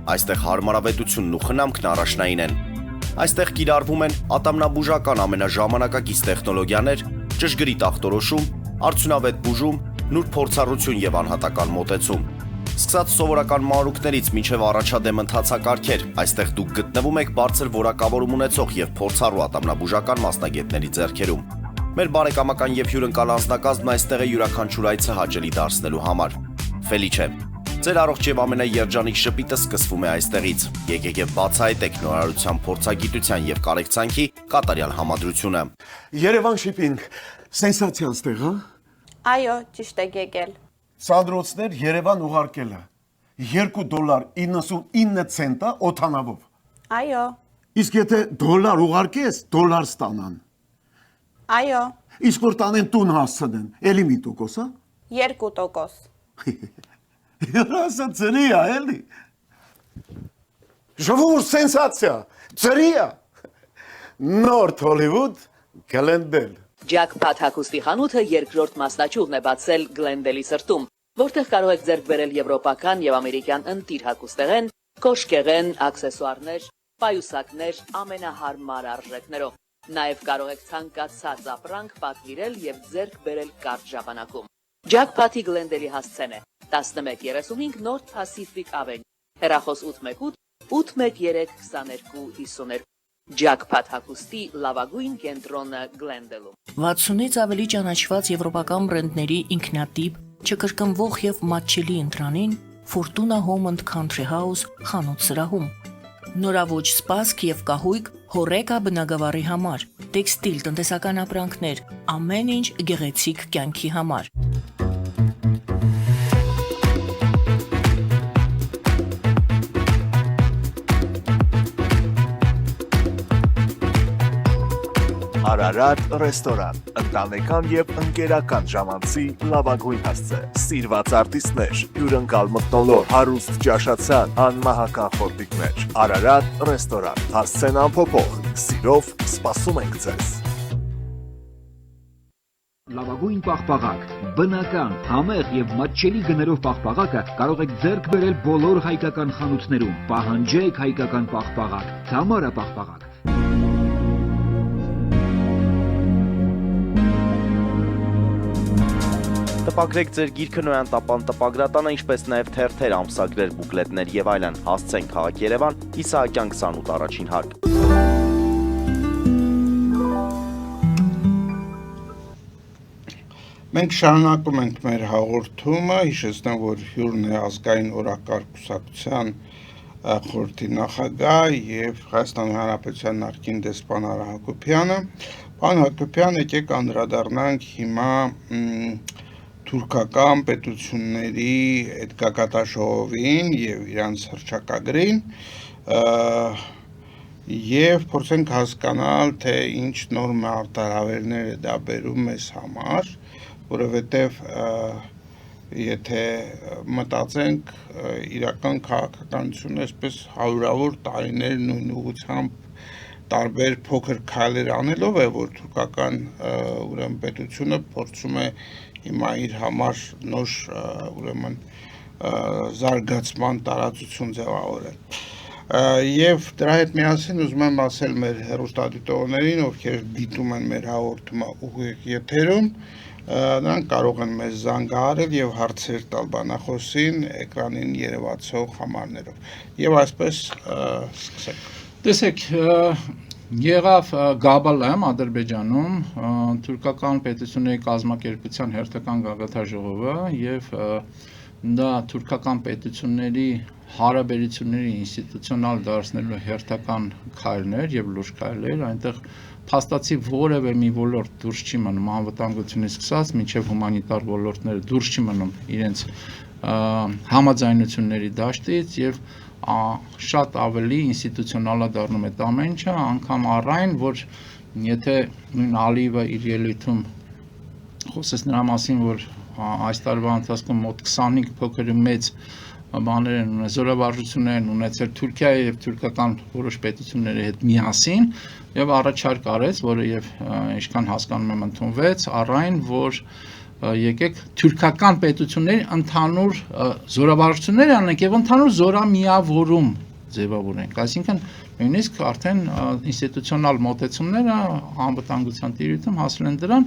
C: Այստեղ հարմարավետությունն ու խնամքն առաջնային են։ Այստեղ կիրառվում են ատամնաբուժական ամենաժամանակակից տեխնոլոգիաներ, ճշգրիտ ախտորոշում, արդյունավետ բուժում, նուրբ փորձառություն եւ անհատական մոտեցում։ Սկսած սովորական մանրուքներից մինչև առաջադեմ ընթացակարգեր, այստեղ դուք գտնվում եք բարձր որակավորում ունեցող եւ փորձառու ատամնաբուժական մասնագետների ձեռքերում։ Մեր բարեկամական եւ հյուրընկալ անձնակազմն այստեղ է յուրաքանչյուր այցը հաճելի դարձնելու համար։ Ֆելիչե, ձեր առողջ եւ ամենաերջանիկ շպիտը սկսվում է այստեղից։ Եկեք եւ բացահայտեք նորարարության, փորձագիտության եւ կարեկցանքի կատարյալ համադրությունը։
D: Երևան շիփինգ, սենսացիան ստեղ, հա։
E: Այո, ճիշտ եք եկել։
D: Սանդրոցներ Երևան ուղարկելը $2.99 օթանավով։
E: Այո,
D: Իսկ եթե դոլար ուղարկես, դոլար ստանան։
E: այո,
D: Իսկ որ տանեն տուն հասցնեն, էլի մի տոկոս, հա։
E: 2%։
D: Երասը ծրի է, էլի։ Ժողովուրդ սենսացիա, ծրի է։ Նորթ Հոլիվուդ, Գլենդել։
F: Ջաքփաթ հագուստի խանութը երկրորդ մասնաճյուղն է բացել Գլենդելի սրտում, որտեղ կարող եք ձեռք բերել եվրոպական եւ ամերիկյան ընտիր հագուստեղեն, կոշկեղեն, աքսեսուարներ, պայուսակներ ամենահարմար արժեքներով։ Նաեւ կարող եք ցանկացած ապրանք պատվիրել եւ ձեռք բերել կարճ ժամանակում։ Ջաքփաթի Գլենդելի հասցեն է 1135 North Pacific Avenue, հեռախոս 818 813 2252։ Ջաքփաթ հագուստի լավագույն կենտրոնը Գլենդելում։ 60-ից ավելի ճանաչված եվրոպական բրենդների ինքնատիպ, չկրկնվող եւ մատչելի ընտրանին Fortuna Home and Country House խանութ սրահում։ Նորավոճ սպասք եւ կահույք հորեկա բնագավառի համար, տեքստիլ, տնտեսական ապրանքներ, ամեն ինչ գեղեցիկ կյանքի համար։
G: Արարատ ռեստորան, ընտանեկան եւ ընկերական ժամանցի լավագույն հասցե, սիրված արտիստներ, հյուրընկալ մթնոլորտ, հարուստ ճաշացան, անմահական խորտիկներ։ Արարատ ռեստորան, հասցեն անփոփոխ, սիրով սպասում ենք ձեզ։
H: Լավագույն պաղպաղակ, բնական, համեղ եւ մատչելի գներով պաղպաղակը կարող եք ձեռք բերել բոլոր հայկական խանութներում։ Պահանջեք հայկական պաղպաղակ, Թամարա պաղպաղակ։
C: Տպագրեք ձեր գիրքը նոյան տպագրատանը, ինչպես նաև թերթեր, ամսագրեր, բուկլետներ եւ այլն։ Հասցեն քաղաք Երևան, Իսահակյան 28 առաջին հարկ։
A: Մենք շարունակում ենք մեր հաղորդումը, հիշեցնեմ, որ հյուրն է ազգային օրակարգ կուսակցության խորհրդի նախագահ եւ Հայաստանի Հանրապետության նախկին դեսպան Արա Հակոբյանը։ Պարոն Հակոբյան, եկեք անդրադառնանք հիմա թուրքական պետությունների այդ գագաթաժողովին եւ իրանց հռչակագրին եւ փորձենք հասկանալ, թե ինչ նոր մարտահրավերներ է դա բերում մեզ համար, որովհետեւ եթե մտածենք իրական քաղաքականությունը այսպես հարյուրավոր տարիներ նույն ուղղությամբ տարբեր փոքր քայլեր անելով է, որ թուրքական ուրեմն պետությունը փորձում է հիմա իր համար նոր ուրեմն զարգացման տարածություն ձևավորել։ Եվ դրա հետ միասին ուզում եմ ասել մեր հեռուստադիտողներին, ովքեր դիտում են մեր հաղորդումը ուղիղ եթերում, նրանք կարող են մեզ զանգահարել եւ հարցեր տալ բանախոսին էկրանին երևացող համարներով։ Եվ այսպես սկսենք։
B: Տեսեք, եղավ Գաբալայում Ադրբեջանում թուրքական պետությունների կազմակերպության հերթական գագաթաժողովը եւ դա թուրքական պետությունների հարաբերությունների ինստիտուցիոնալ դարձնելու հերթական քայլներ եւ լուրջ քայլեր, այնտեղ փաստացի որևէ մի ոլորտ դուրս չի մնում անվտանգությունից սկսած մինչեւ հումանիտար ոլորտները դուրս չի մնում իրենց համաձայնությունների դաշտից եւ շատ ավելի ինստիտուցիոնալ դառնում է ամեն ինչը, անգամ առայն, որ եթե նույն Ալիևը իր ելույթում խոսեց նրա մասին, որ այս տարվա ընթացքում մոտ 25 փոքր ու մեծ բաներ են ունեցել, զորավարժություններ են ունեցել Թուրքիայի եւ թուրքական որոշ պետությունների հետ միասին եւ առաջարկ արեց, որը եւ ինչքան հասկանում եմ ընդունվեց, առայն որ եկեք թուրքական պետությունների ընդհանուր զորավարժություններ անենք եւ ընդհանուր զորամիավորում ձևավորենք, այսինքն նույնիսկ արդեն ինստիտուցիոնալ մոտեցումները անվտանգության տիրույթում հասել են դրան,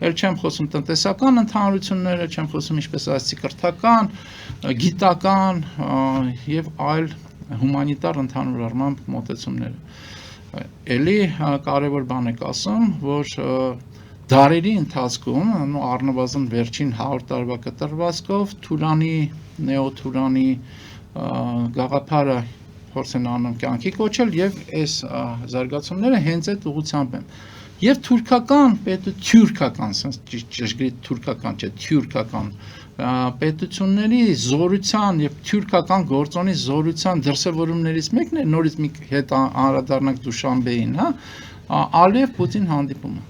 B: ել չեմ խոսում տնտեսական ընդհանրությունները, չեմ խոսում ինչպես ասացի կրթական, գիտական եւ այլ հումանիտար ընդհանուր առմամբ մոտեցումները։ Էլի կարևոր բան եք ասում, որ դարերի ընթացքում առնվազն վերջին 100 տարվա կտրվածքով Թուրանի, նեոթուրանի գաղափարը փորձ են անում կյանքի կոչել եւ այս զարգացումները հենց այդ ուղղությամբ են։ Եվ թուրքական թյուրքական, ճշգրիտ թուրքական չէ, թյուրքական պետությունների զորության եւ թյուրքական գործոնի զորության դրսևորումներից մեկն է նորից մի հետ անդրադառնանք Դուշանբեին, հա, Ալիև-Պուտին հանդիպումը։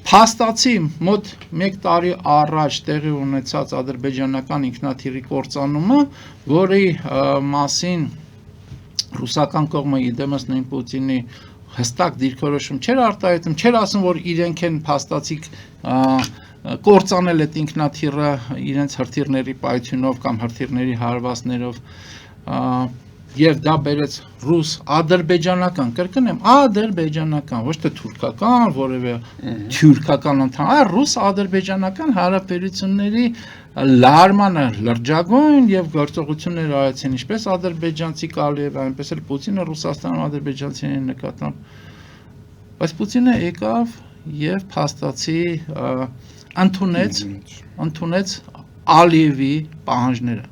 B: Փաստացի մոտ 1 տարի առաջ տեղի ունեցած ադրբեջանական ինքնաթիռի կործանումը, որի մասին ռուսական կողմը իդեմս նույն Պուտինի հստակ դիրքորոշում չէր արտահայտում, չէր ասում, որ իրենք են փաստացի կործանել այդ ինքնաթիռը իրենց հրթիռների պայթյունով կամ հրթիռների հարվածներով եւ դա բերեց ռուս-ադրբեջանական, կրկնեմ, ադրբեջանական, ոչ թե թուրքական, որևէ թյուրքական ընդհանուր, ռուս-ադրբեջանական հարաբերությունների լարմանը լրջագույն եւ գործողություններ արեցին ինչպես ադրբեջանցի Կալիևը, այնպես էլ Պուտինը Ռուսաստանում ադրբեջանցիների նկատմամբ։ Բայց Պուտինը եկավ եւ փաստացի ընդունեց Ալիևի պահանջները։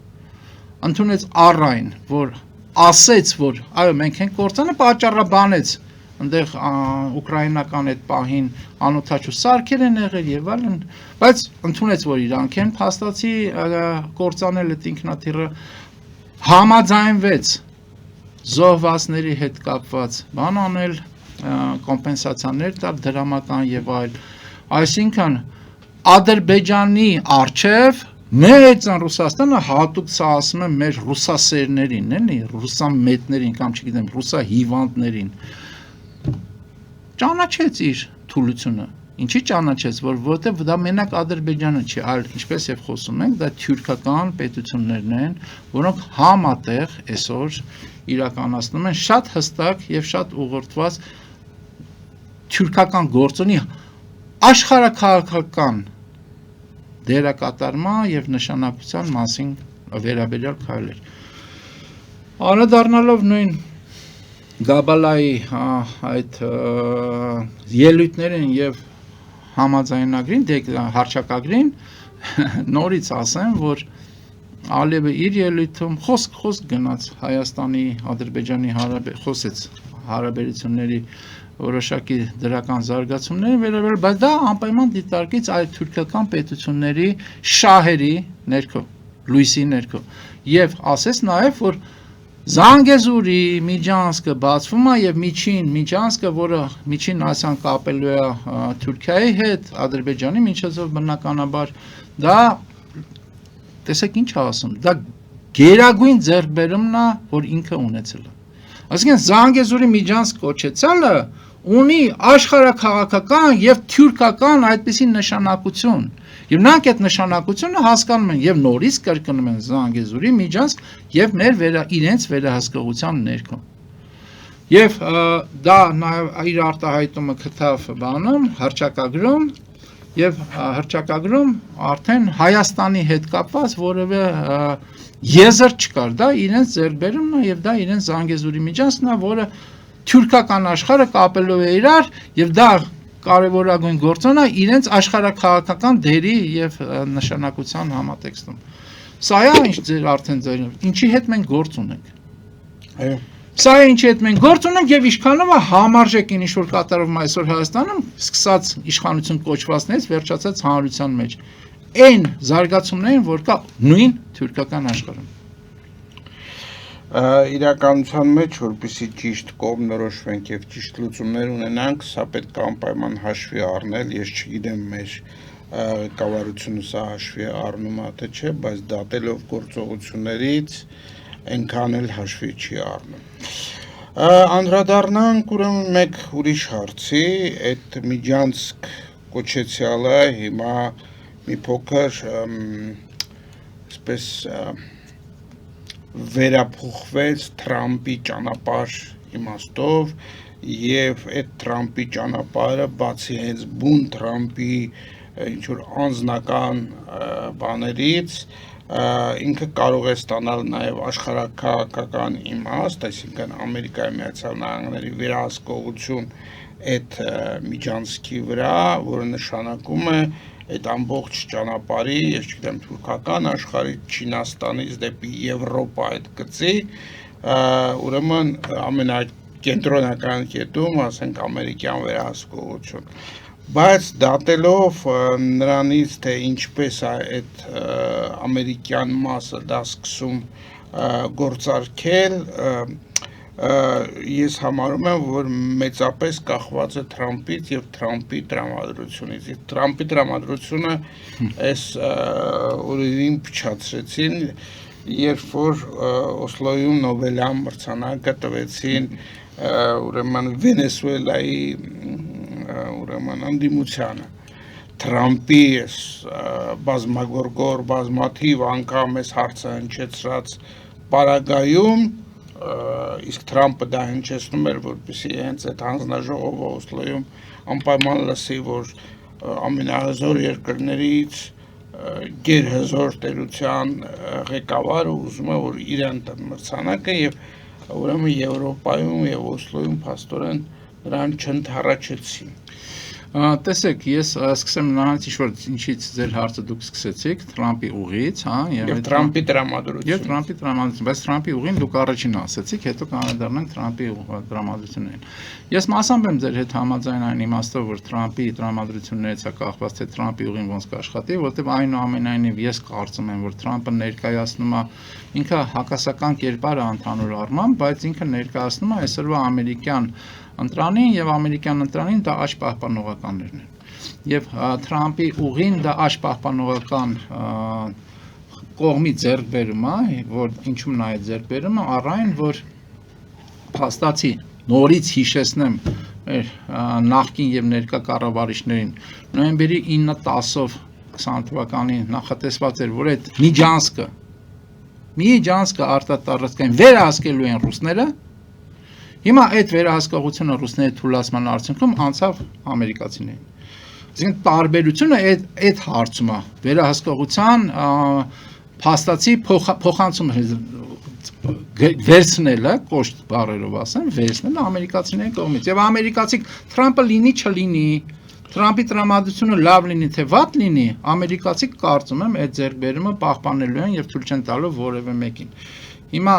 B: Ընդունեց առայն, որ ասեց, որ այո, մենք ենք կործանը, պատճառաբանեց այնտեղ ուկրաինական այդ պահին անօթաչու սարքեր են եղել եւ այլն, բայց ընդունեց, որ իրանք են փաստացի կործանել այդ ինքնաթիռը, համաձայնվեց զոհվածների հետ կապված բան անել, կոմպենսացիաներ տալ դրամական եւ այլ, այսինքն Ադրբեջանի արչեւ մեծն Ռուսաստանը հատուկ սա ասում եմ մեր ռուսասերներին, էլի, ռուսամետներին կամ չգիտեմ, ռուսահիվանդներին ճանաչեց իր թուլությունը։ Ինչի ճանաչեց, որովհետև դա մենակ Ադրբեջանը չի, այլ ինչպես եւ խոսում ենք, դա թյուրքական պետություններն են, որոնք համատեղ այսօր իրականացնում են շատ հստակ եւ շատ ուղղորդված թյուրքական գործոնի աշխարհաքաղաքական դերակատարման եւ նշանակության մասին վերաբերյալ քայլեր։ Անդրադառնալով նույն Գաբալայի այդ ելույթներին եւ համաձայնագրին, հարճակագրին, նորից ասեմ, որ Ալիևը իր ելույթում խոսք գնաց Հայաստանի, Ադրբեջանի խոսեց հարաբերությունների որոշակի դրական զարգացումների վերաբերյալ, բայց դա անպայման դիտարկից այլ թուրքական պետությունների շահերի ներքո, լույսի ներքո, եւ ասեց նաեւ, որ Զանգեզուրի միջանցքը բացվում է եւ միջին միջանցքը, որը միջին Ասիան կապելու է Թուրքիայի հետ, Ադրբեջանի միջոցով բնականաբար, դա տեսեք ինչ ասում, դա գերագույն ձեռքբերումն է, որ ինքը ունեցել է։ Այսինքն Զանգեզուրի միջանցք կոչեցյալը ունի աշխարհաքաղաքական եւ թյուրքական այդպիսի նշանակություն։ Եվ նրանք այդ նշանակությունը հասկանում են եւ նորից կրկնում են Զանգեզուրի միջանցք եւ իրենց վերահսկողության ներքո։ Եվ դա նաև իր արտահայտումը գտավ բանում հռչակագրում եւ հռչակագրում արդեն Հայաստանի հետ կապված որևէ եզր չկար, դա իրենց ձեռքբերումն է եւ դա իրենց Զանգեզուրի միջանցքն է, որը թյուրքական աշխարհը կապելով է իրար եւ դա կարևորագույն գործոն է իրենց աշխարհաքաղաքական դերի եւ նշանակության համատեքստում։ Սա է ինչ ձեր արդեն ձեր ինչի հետ մենք գործ ունենք։
A: Այո։
B: Սա է ինչի հետ մենք գործ ունենք եւ ինչքանով է համարժեք ինչ որ կատարվում այսօր Հայաստանում, սկսած իշխանություն կոչվածներից վերջացած հանրության մեջ։ Այն զարգացումներին, որ կա նույն թուրքական աշխարհում։
A: Իրականության մեջ, որպեսզի ճիշտ կողմնորոշվենք եւ ճիշտ լուծումներ ունենանք, սա պետք է անպայման հաշվի առնել, ես չգիտեմ մեր ղեկավարությունը սա հաշվի առնում է թե չէ, բայց դատելով գործողություններից այնքան էլ հաշվի չի առնում։ Անդրադառնանք ուրեմն մեկ ուրիշ հարցի, այդ միջանցք կոչեցյալը հիմա մի փոքր այսպես վերափոխվեց Թրամփի ճանապարհ իմաստով եւ այդ Թրամփի ճանապարհը բացի հենց բուն Թրամփի ինչ որ անձնական բաներից ինքը կարող է ստանալ նաև աշխարհաքաղաքական իմաստ, այսինքն Ամերիկայի Միացյալ Նահանգների վերահսկողություն այդ միջանցքի վրա, որը նշանակում է այդ ամբողջ ճանապարհի, ես չգիտեմ, թուրքական աշխարհի Չինաստանից դեպի Եվրոպա այդ գծի, ուրեմն ամենակենտրոնական կետում, ասենք, ամերիկյան վերահսկողություն։ Բայց դատելով նրանից, թե ինչպես է այդ ամերիկյան մասը դա սկսում գործարկել, ես համարում եմ, որ մեծապես կախված է Թրամփից եւ Թրամփի տրամադրությունից։ Թրամփի տրամադրությունը այս օրերին փչացրեցին, երբ որ Օսլոյում Նոբելյան մրցանակը տվեցին ուրեմն Վենեսուելայի ուրեմն անդիմությանը Թրամփի բազմագորգոր բազմաթիվ անգամ այս հարցը հնչեցրած պարագայում իսկ Թրամփը դա հնչեցնում էր, որպեսզի հենց այդ հանձնաժողովը Օսլոյում անպայման լսի, որ ամենահզոր երկրներից գերհզոր տերության ղեկավարը ուզում է, որ իրեն տան մրցանակը եւ ուրեմն Եվրոպայում եւ Օսլոյում փաստորեն նրան չընդառաջեցին։
B: Տեսեք, ես սկսեմ նրանից ինչից ձեր հարցը դուք սկսեցիք, Թրամփի ուղից, հա,
A: եւ Թրամփի տրամադրություն։
B: Եվ Թրամփի տրամադրություն, բայց Թրամփի ուղին դուք առաջին ասացիք, հետո կանդրադառնանք Թրամփի տրամադրություններին։ Ես մասամբ եմ ձեր հետ համաձայն այն իմաստով, որ Թրամփի տրամադրություններից է կախված, թե Թրամփի ուղին ոնց կաշխատի, որտեղ այնուամենայնիվ ես կարծում եմ, որ Թրամփը ներկայացնում է ինքը հակասական կերպար է ընդհանուր առմամբ, բայց ինքը ներկայացնում է այսօրվա ամերիկյան ընտրանին եւ ամերիկյան ընտրանին դա աճ պահպանողականներն են։ Եվ Թրամփի ուղին դա աճ պահպանողական կողմի ձեռքբերում է, որ ինչու՞մն է այդ ձեռքբերումը, առայն որ փաստացի նորից հիշեցնեմ մեր նախկին եւ ներկա կառավարիչներին նոյեմբերի 9-10-ով 20 թվականին նախատեսված էր, որ այդ միջանցքը արտատարածքային վերահսկելու են ռուսները։ Հիմա այդ վերահսկողությունը ռուսների թույլատման արդյունքում անցավ ամերիկացիներին։ Այսինքն տարբերությունը այդ հարցում է վերահսկողության փաստացի փոխանցումը վերցնելը, կոշտ բառերով ասեմ, վերցնելը ամերիկացիների կողմից։ Եվ ամերիկացիք Թրամփը լինի չլինի, Թրամփի տրամադրությունը լավ լինի թե վատ լինի, ամերիկացիք կարծում եմ այդ ձեռքբերումը պահպանելու են եւ թույլ չեն տալու որևէ մեկին։ Հիմա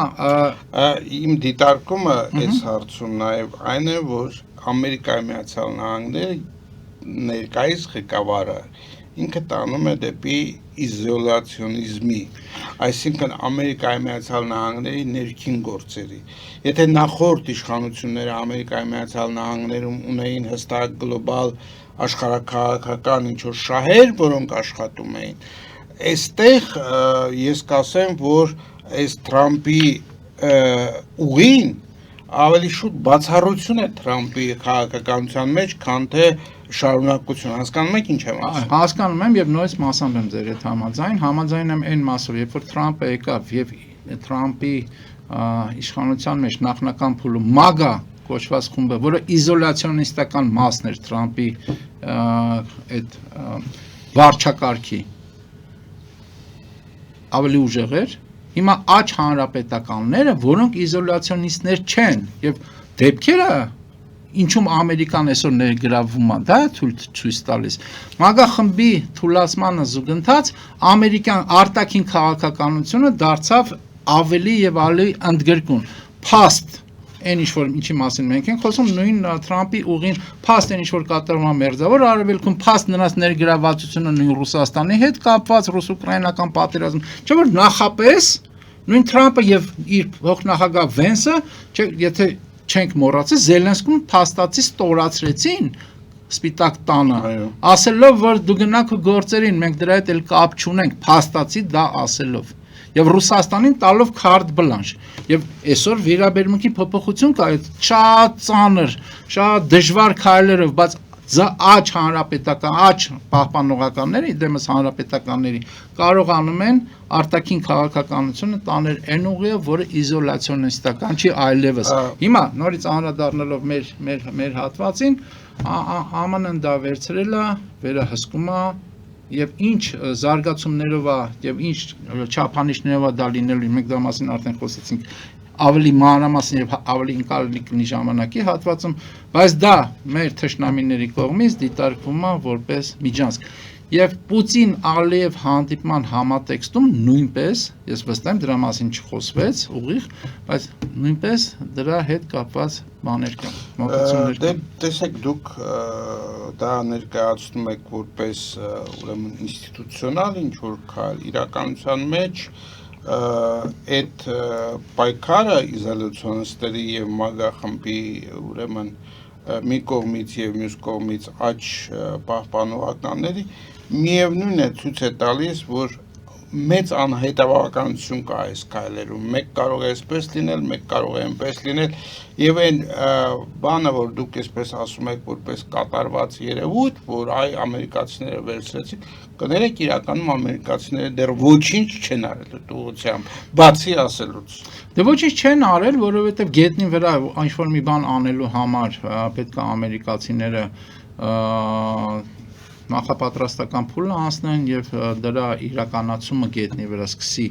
A: իմ դիտարկումը այս հարցում նաև այն է, որ Ամերիկայի Միացյալ Նահանգները ներկայիս ղեկավարը ինքը տանում է դեպի իզոլացիոնիզմի, այսինքն Ամերիկայի Միացյալ Նահանգների ներքին գործերի։ Եթե նախորդ իշխանությունները Ամերիկայի Միացյալ Նահանգներում ունեին հստակ գլոբալ աշխարհաքաղաքական ինչ-որ շահեր, որոնք աշխատում էին, այստեղ ես կասեմ, որ այս Թրամփի ուղին ավելի շուտ բացառություն է Թրամփի քաղաքականության մեջ, քան թե շարունակություն, հասկանում եք ինչ եմ ասում։
B: Հասկանում եմ եւ նույնիսկ մասամբ եմ ձեր հետ համաձայն եմ այն մասով, երբ որ Թրամփը եկավ եւ Թրամփի իշխանության մեջ նախնական փուլը MAGA կոչված խումբը, որը իզոլացիոնիստական մասն էր Թրամփի այդ վարչակարգի ավելի ուժեղ էր, հիմա աջ հանրապետականները, որոնք իզոլացիոնիստներ չեն եւ դեպքերը ինչում Ամերիկան այսօր ներգրավում է, դա ցույց տալիս։ MAGA խմբի թուլացմանը զուգընթաց ամերիկյան արտաքին քաղաքականությունը դարձավ ավելի եւ ավելի ընդգրկուն։ Փաստ այն ինչ որ ինչի մասին մենք ենք խոսում, նույն Թրամփի ուղին փաստ այն ինչ որ կատարվում է մերձավոր արևելքում, փաստ նրանց ներգրավվածությունը նույն Ռուսաստանի հետ կապված ռուս-ուկրաինական պատերազմ, չէ՞ որ նախապես նույն Թրամփը եւ իր փոխնախագահ Վենսը, եթե չենք մոռացել, Զելենսկուն փաստացի ստորացրեցին Սպիտակ տանը, ասելով որ դու գնաք ու գործերին, մենք դրա հետ էլ կապ չունենք, փաստացի դա ասելով եւ Ռուսաստանին տալով քարտ բլանշ եւ այսօր վերաբերմունքի փոփոխություն կա այդ շատ ծանր, շատ դժվար քայլերով, բայց աջ հանրապետական, աջ պահպանողականները, դեմս հանրապետականների կարողանում են արտաքին քաղաքականությունը տանել այն ուղիով, որը իզոլացիոնիստական չի այլևս։ Հիմա նորից անդրադառնալով մեր հատվածին, ԱՄՆ-ն դա վերցրել է, վերահսկում է եւ ինչ զարգացումներով է եւ ինչ չափանիշներով է դա լինելու, մենք դա մասին արդեն խոսեցինք ավելի մանրամասն եւ ավելի ընկալելի կլինի ժամանակի հատվածում, բայց դա մեր թշնամիների կողմից դիտարկվում է որպես միջանցք։ Եվ Պուտին-Ալիև հանդիպման համատեքստում նույնպես, ես վստահ եմ դրա մասին չխոսվեց ուղիղ, բայց նույնպես դրա հետ կապված բաներ կան, մոտեցումներ կան։
A: Տեսեք, դուք դա ներկայացնում եք որպես ուրեմն ինստիտուցիոնալ ինչ որ քայլ, իրականության մեջ այդ պայքարը իզոլացիոնիստերի եւ MAGA խմբի ուրեմն մի կողմից եւ մյուս կողմից աջ պահպանողականների միևնույն է ցույց է տալիս, որ մեծ անհետևականություն կա այս քայլերում, մեկ կարող է այսպես լինել, մեկ կարող է այնպես լինել եւ այն բանը, որ դուք այսպես ասում եք, որպես կատարված երևույթ, որ այ ամերիկացիները վերցրեցին, կներեք իրականում ամերիկացիները դեռ ոչինչ չեն արել այդ ուղղությամբ, բացի ասելուց։
B: Դե ոչինչ չեն արել, որովհետեւ գետնի վրա ինչ որ մի բան անելու համար պետք է ամերիկացիները նախապատրաստական փուլը անցնեն եւ դրա իրականացումը գետնի վրա սկսի,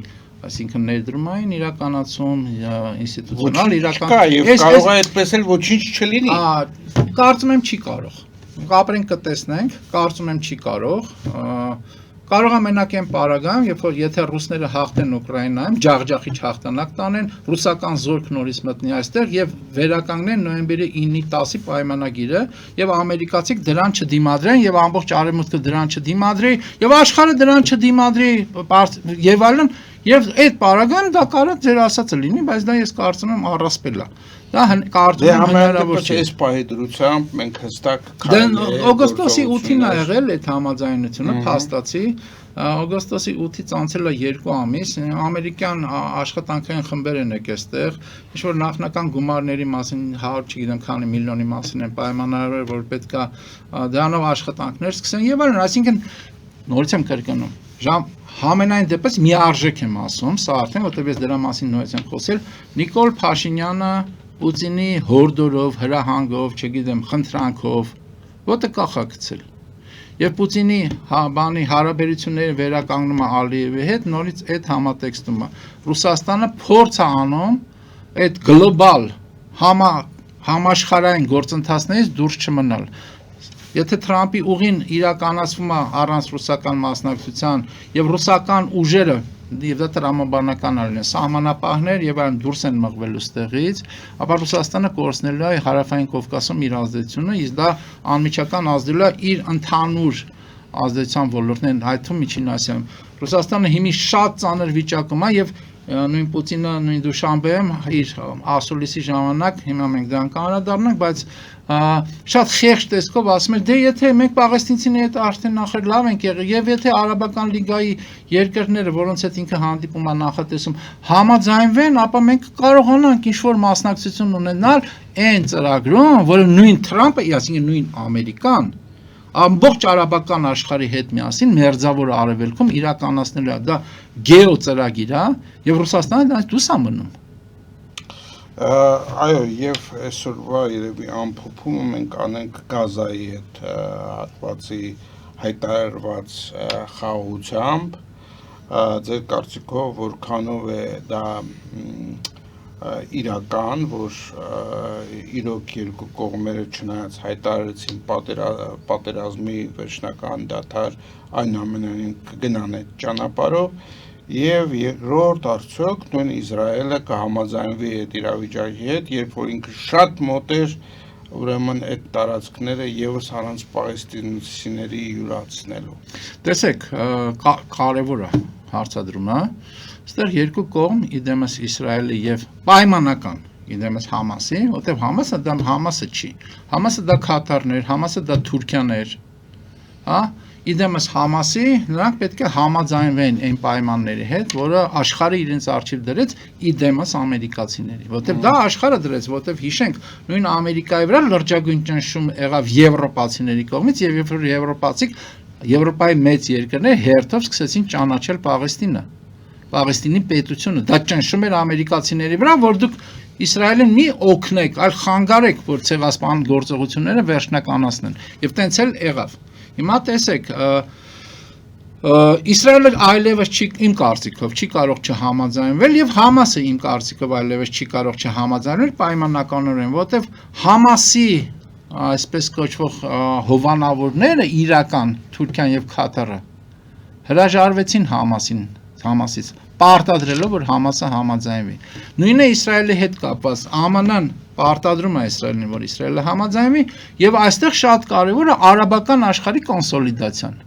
B: այսինքն ներդրումային իրականացում, ինստիտուցիոնալ իրականացում։
A: Կարող է այդպես էլ ոչինչ չլինի։
B: Կարծում եմ չի կարող։ Ապրենք կտեսնենք, կարծում եմ չի կարող։ Կարող է մենակ այն պարագայում, երբ որ եթե ռուսները հաղթեն Ուկրաինայում, ջախջախիչ հաղթանակ տանեն, ռուսական զորք նորից մտնի այստեղ եւ վերականգնեն նոյեմբերի 9-ի 10-ի պայմանագիրը եւ ամերիկացիք դրան չդիմադրեն եւ ամբողջ արևմուտքը դրան չդիմադրի եւ աշխարհը դրան չդիմադրի եւ այլն եւ այդ պարագայում դա կարող ձեր ասածը լինի, բայց դա ես կարծում եմ առասպել է։ Դա կարծում եմ հնարավոր չէ։
A: Այս պահի դրությամբ մենք հստակ
B: օգոստոսի 8-ին է եղել այդ համաձայնությունը, փաստացի օգոստոսի 8-ից անցել է 2 ամիս, ամերիկյան աշխատանքային խմբեր են եկել այստեղ, ինչ որ նախնական գումարների մասին 100 չգիտեմ քանի միլիոնի մասին են պայմանավորվել, որ պետքա դրանով աշխատանքներ սկսեն եւ այլն, այսինքն նորից եմ կրկնում, Համենայն դեպս միարժեք եմ ասում, սա արդեն որտեղ ես դրա մասին նույնպես եմ խոսել, Նիկոլ Փաշինյանը Պուտինի հորդորով, հրահանգով, չգիտեմ, խնդրանքով, ոտը կախակցել։ Եվ Պուտինի բանի հարաբերությունների վերականգնումը Ալիևի հետ նորից այդ համատեքստում է։ Ռուսաստանը փորձ է անում այդ գլոբալ համաշխարհային գործընթացներից դուրս չմնալ։ Եթե Թրամփի ուղին իրականացվում է առանց ռուսական մասնակցության եւ ռուսական ուժերը եւ դա տրամաբանական արին սահմանապահներ եւ այլն դուրս են մղվելու ստեղից, ապա Ռուսաստանը կորցնելու է հարավային Կովկասում իր ազդեցությունը, իսկ դա անմիջական ազդելու է իր ընդհանուր ազդեցության ոլորտներն, այդ թվում Միջին Ասիայում։ Ռուսաստանը հիմի շատ ծանր վիճակում է եւ նույն Պուտինը նույն Դուշանբեում իր ասուլիսի ժամանակ հիմա մենք դրան կանրադառնանք, բայց շատ խեղճ տեսքով ասում էր, դե եթե մենք պաղեստինցիների հետ արդեն նախեր լավ ենք եղել, եւ եթե Արաբական լիգայի երկրները, որոնց հետ ինքը հանդիպում է նախատեսում, համաձայնվեն, ապա մենք կարողանանք ինչ-որ մասնակցություն ունենալ այն ծրագրում, որը նույն Թրամփը, այսինքն նույն Ամերիկան, ամբողջ արաբական աշխարհի հետ միասին մերձավոր արևելքում իրականացնելու է, դա գեո ծրագիր է, եւ Ռուսաստանը դա դուս է մնում։
A: Այո, եւ այսօրվա երևի ամփոփումը մենք անենք Գազայի հետ հատվածի հայտարարված խաղաղությամբ, ձեր կարծիքով որքանով է դա իրական, որ իրոք երկու կողմերը չնայած հայտարարեցին պատերազմի վերջնական դադար, այնուամենայնիվ կգնան այդ ճանապարհով, եւ երկրորդ արդյոք նույն Իսրայելը կհամաձայնվի այդ իրավիճակի հետ, երբ որ ինքը շատ մոտ էր ուրեմն այդ տարածքները եւս առանց պաղեստինցիների յուրացնելու։
B: Տեսեք, կարևոր է հարցադրումը, այստեղ երկու կողմ իդեմս Իսրայելը եւ պայմանական իդեմս Համասի, որտեղ Համասը դա Համասը չի։ Համասը դա Քաթարներ, Համասը դա Թուրքիաներ, հա, իդեմս Համասի, նրանք պետք է համաձայնվեն այն պայմանների հետ, որը աշխարհը իրենց արժիվ դրեց իդեմս ամերիկացիների, որտեղ դա աշխարհը դրեց, որտեղ հիշենք, նույն Ամերիկայի վրա լրջագույն ճնշում եղավ եվրոպացիների կողմից եւ երբ որ եվրոպացիք Եվրոպայի մեծ երկրները հերթով սկսեցին ճանաչել Պաղեստինը, Պաղեստինի պետությունը, դա ճնշում էր ամերիկացիների վրա, որ դուք Իսրայելին մի օգնեք, այլ խանգարեք, որ ցեղասպան գործողությունները վերջնականացնեն, եւ տենց էլ եղավ։ Հիմա տեսեք, Իսրայելը այլևս չի, իմ կարծիքով, չի կարող չհամաձայնվել եւ Համասը իմ կարծիքով այլևս չի կարող չհամաձայնվել պայմանականորեն, որովհետեւ Համասի այսպես կոչվող հովանավորները իրական Թուրքիան եւ Քաթարը հրաժարվեցին Համասից, պարտադրելով որ Համասը համաձայնվի։ Նույնը Իսրայելի հետ կապված ԱՄՆ-ն պարտադրում է Իսրայելին, որ Իսրայելը համաձայնվի եւ այստեղ շատ կարեւոր է արաբական աշխարհի կոնսոլիդացիան։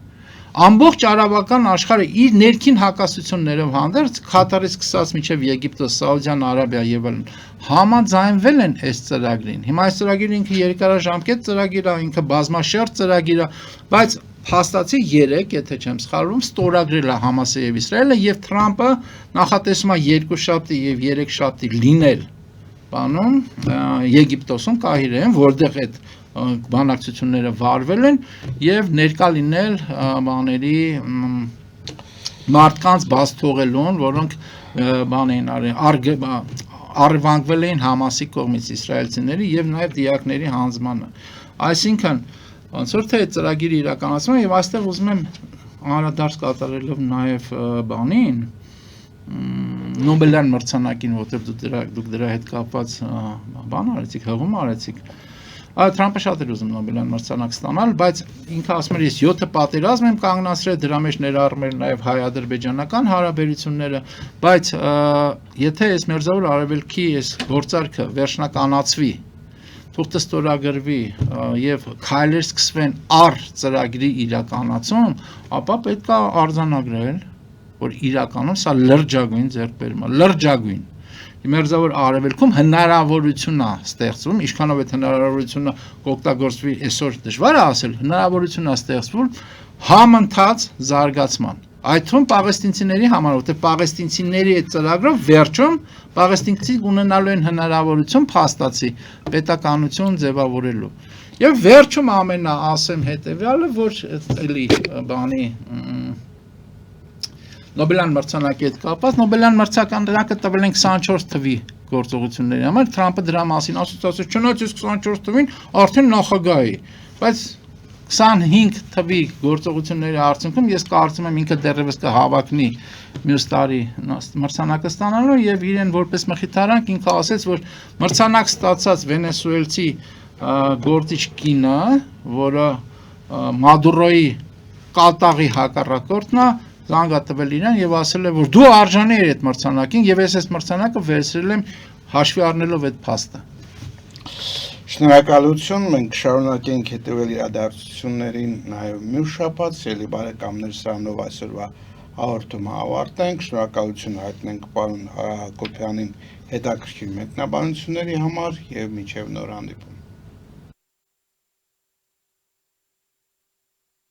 B: Ամբողջ արաբական աշխարհը իր ներքին հակասություններով հանդերձ Քաթարից սկսած մինչև Եգիպտոս, Սաուդյան Արաբիա եւ այլն համաձայնվել են այս ծրագրին։ Հիմա այս ծրագիրը ինքը երկարաժամկետ ծրագիր է, ինքը բազմաշերտ ծրագիր է, բայց փաստացի 3, եթե չեմ սխալվում, ստորագրել է Համասը եւ Իսրայելը եւ Թրամփը նախատեսում է 2 շաբթի եւ 3 շաբթի լինել բանում Եգիպտոսում Կահիրեում, որտեղ այդ բանակցությունները վարվել են եւ ներկա լինել բաների մարդկանց բաց թողելուն, որոնք բան էին առևանգվել էին Համասի կողմից իսրայելցիների եւ նաեւ դիակների հանձնմանը։ Այսինքն ոնց որ թե այդ ծրագիրը իրականացվում է եւ այստեղ ուզում եմ անդրադարձ կատարելով նաեւ բանին Նոբելյան մրցանակին, որտեղ դուք դրա հետ կապված բան արեցիք, հղում արեցիք։ Թրամփը շատ էր ուզում Նոբելյան մրցանակ ստանալ, բայց ինքը ասում էր, ես 7 պատերազմ եմ կանգնացրել, դրա մեջ ներառում էր նաև հայ-ադրբեջանական հարաբերությունները, բայց եթե այս մերձավոր արևելքի այս գործարքը վերջնականացվի, թուղթը ստորագրվի եւ քայլեր սկսվեն առ ծրագրի իրականացում, ապա պետք է արձանագրել, որ իրականում սա լրջագույն ձեռքբերում է, լրջագույն Մերձավոր արևելքում հնարավորություն է ստեղծվում, ինչքանով այդ հնարավորությունը կօգտագործվի այսօր դժվար է ասել, հնարավորություն է ստեղծվում համընթաց զարգացման։ Այդ թվում պաղեստինցիների համար, որտեղ պաղեստինցիների այդ ծրագրով վերջում պաղեստինցիք ունենալու են հնարավորություն փաստացի պետականություն ձևավորելու։ Եվ վերջում ամենա ասեմ հետեւյալը, որ էլի բանի Նոբելյան մրցանակի հետ կապված, Նոբելյան մրցանակը տվել են 24 թվի գործողությունների համար, Թրամփը դրա մասին ասաց, չնայած 24 թվին արդեն նախագահ է, բայց 25 թվի գործողությունների արդյունքում ես կարծում եմ ինքը դեռևս կհավակնի մյուս տարի մրցանակը ստանալու եւ իրեն որպես մխիթարանք ինքը ասաց, որ մրցանակ ստացած վենեսուելցի գործիչ կինը, որը Մադուրոյի կատաղի հակառակորդն է, զանգատվել իրան եւ ասել է, որ դու արժանի ես այդ մրցանակին եւ ես այս մրցանակը վերցրել եմ հաշվի առնելով այդ փաստը։
A: Շնորհակալություն, մենք շարունակենք հետևել իրադարձություններին նաեւ մյուս շաբաթ, ելի բարեկամներ, սրանով այսօրվա հաղորդումը ավարտենք, շնորհակալություն հայտնենք պարոն Հակոբյանին հետաքրքիր մեկնաբանությունների համար եւ մինչեւ նոր հանդիպում։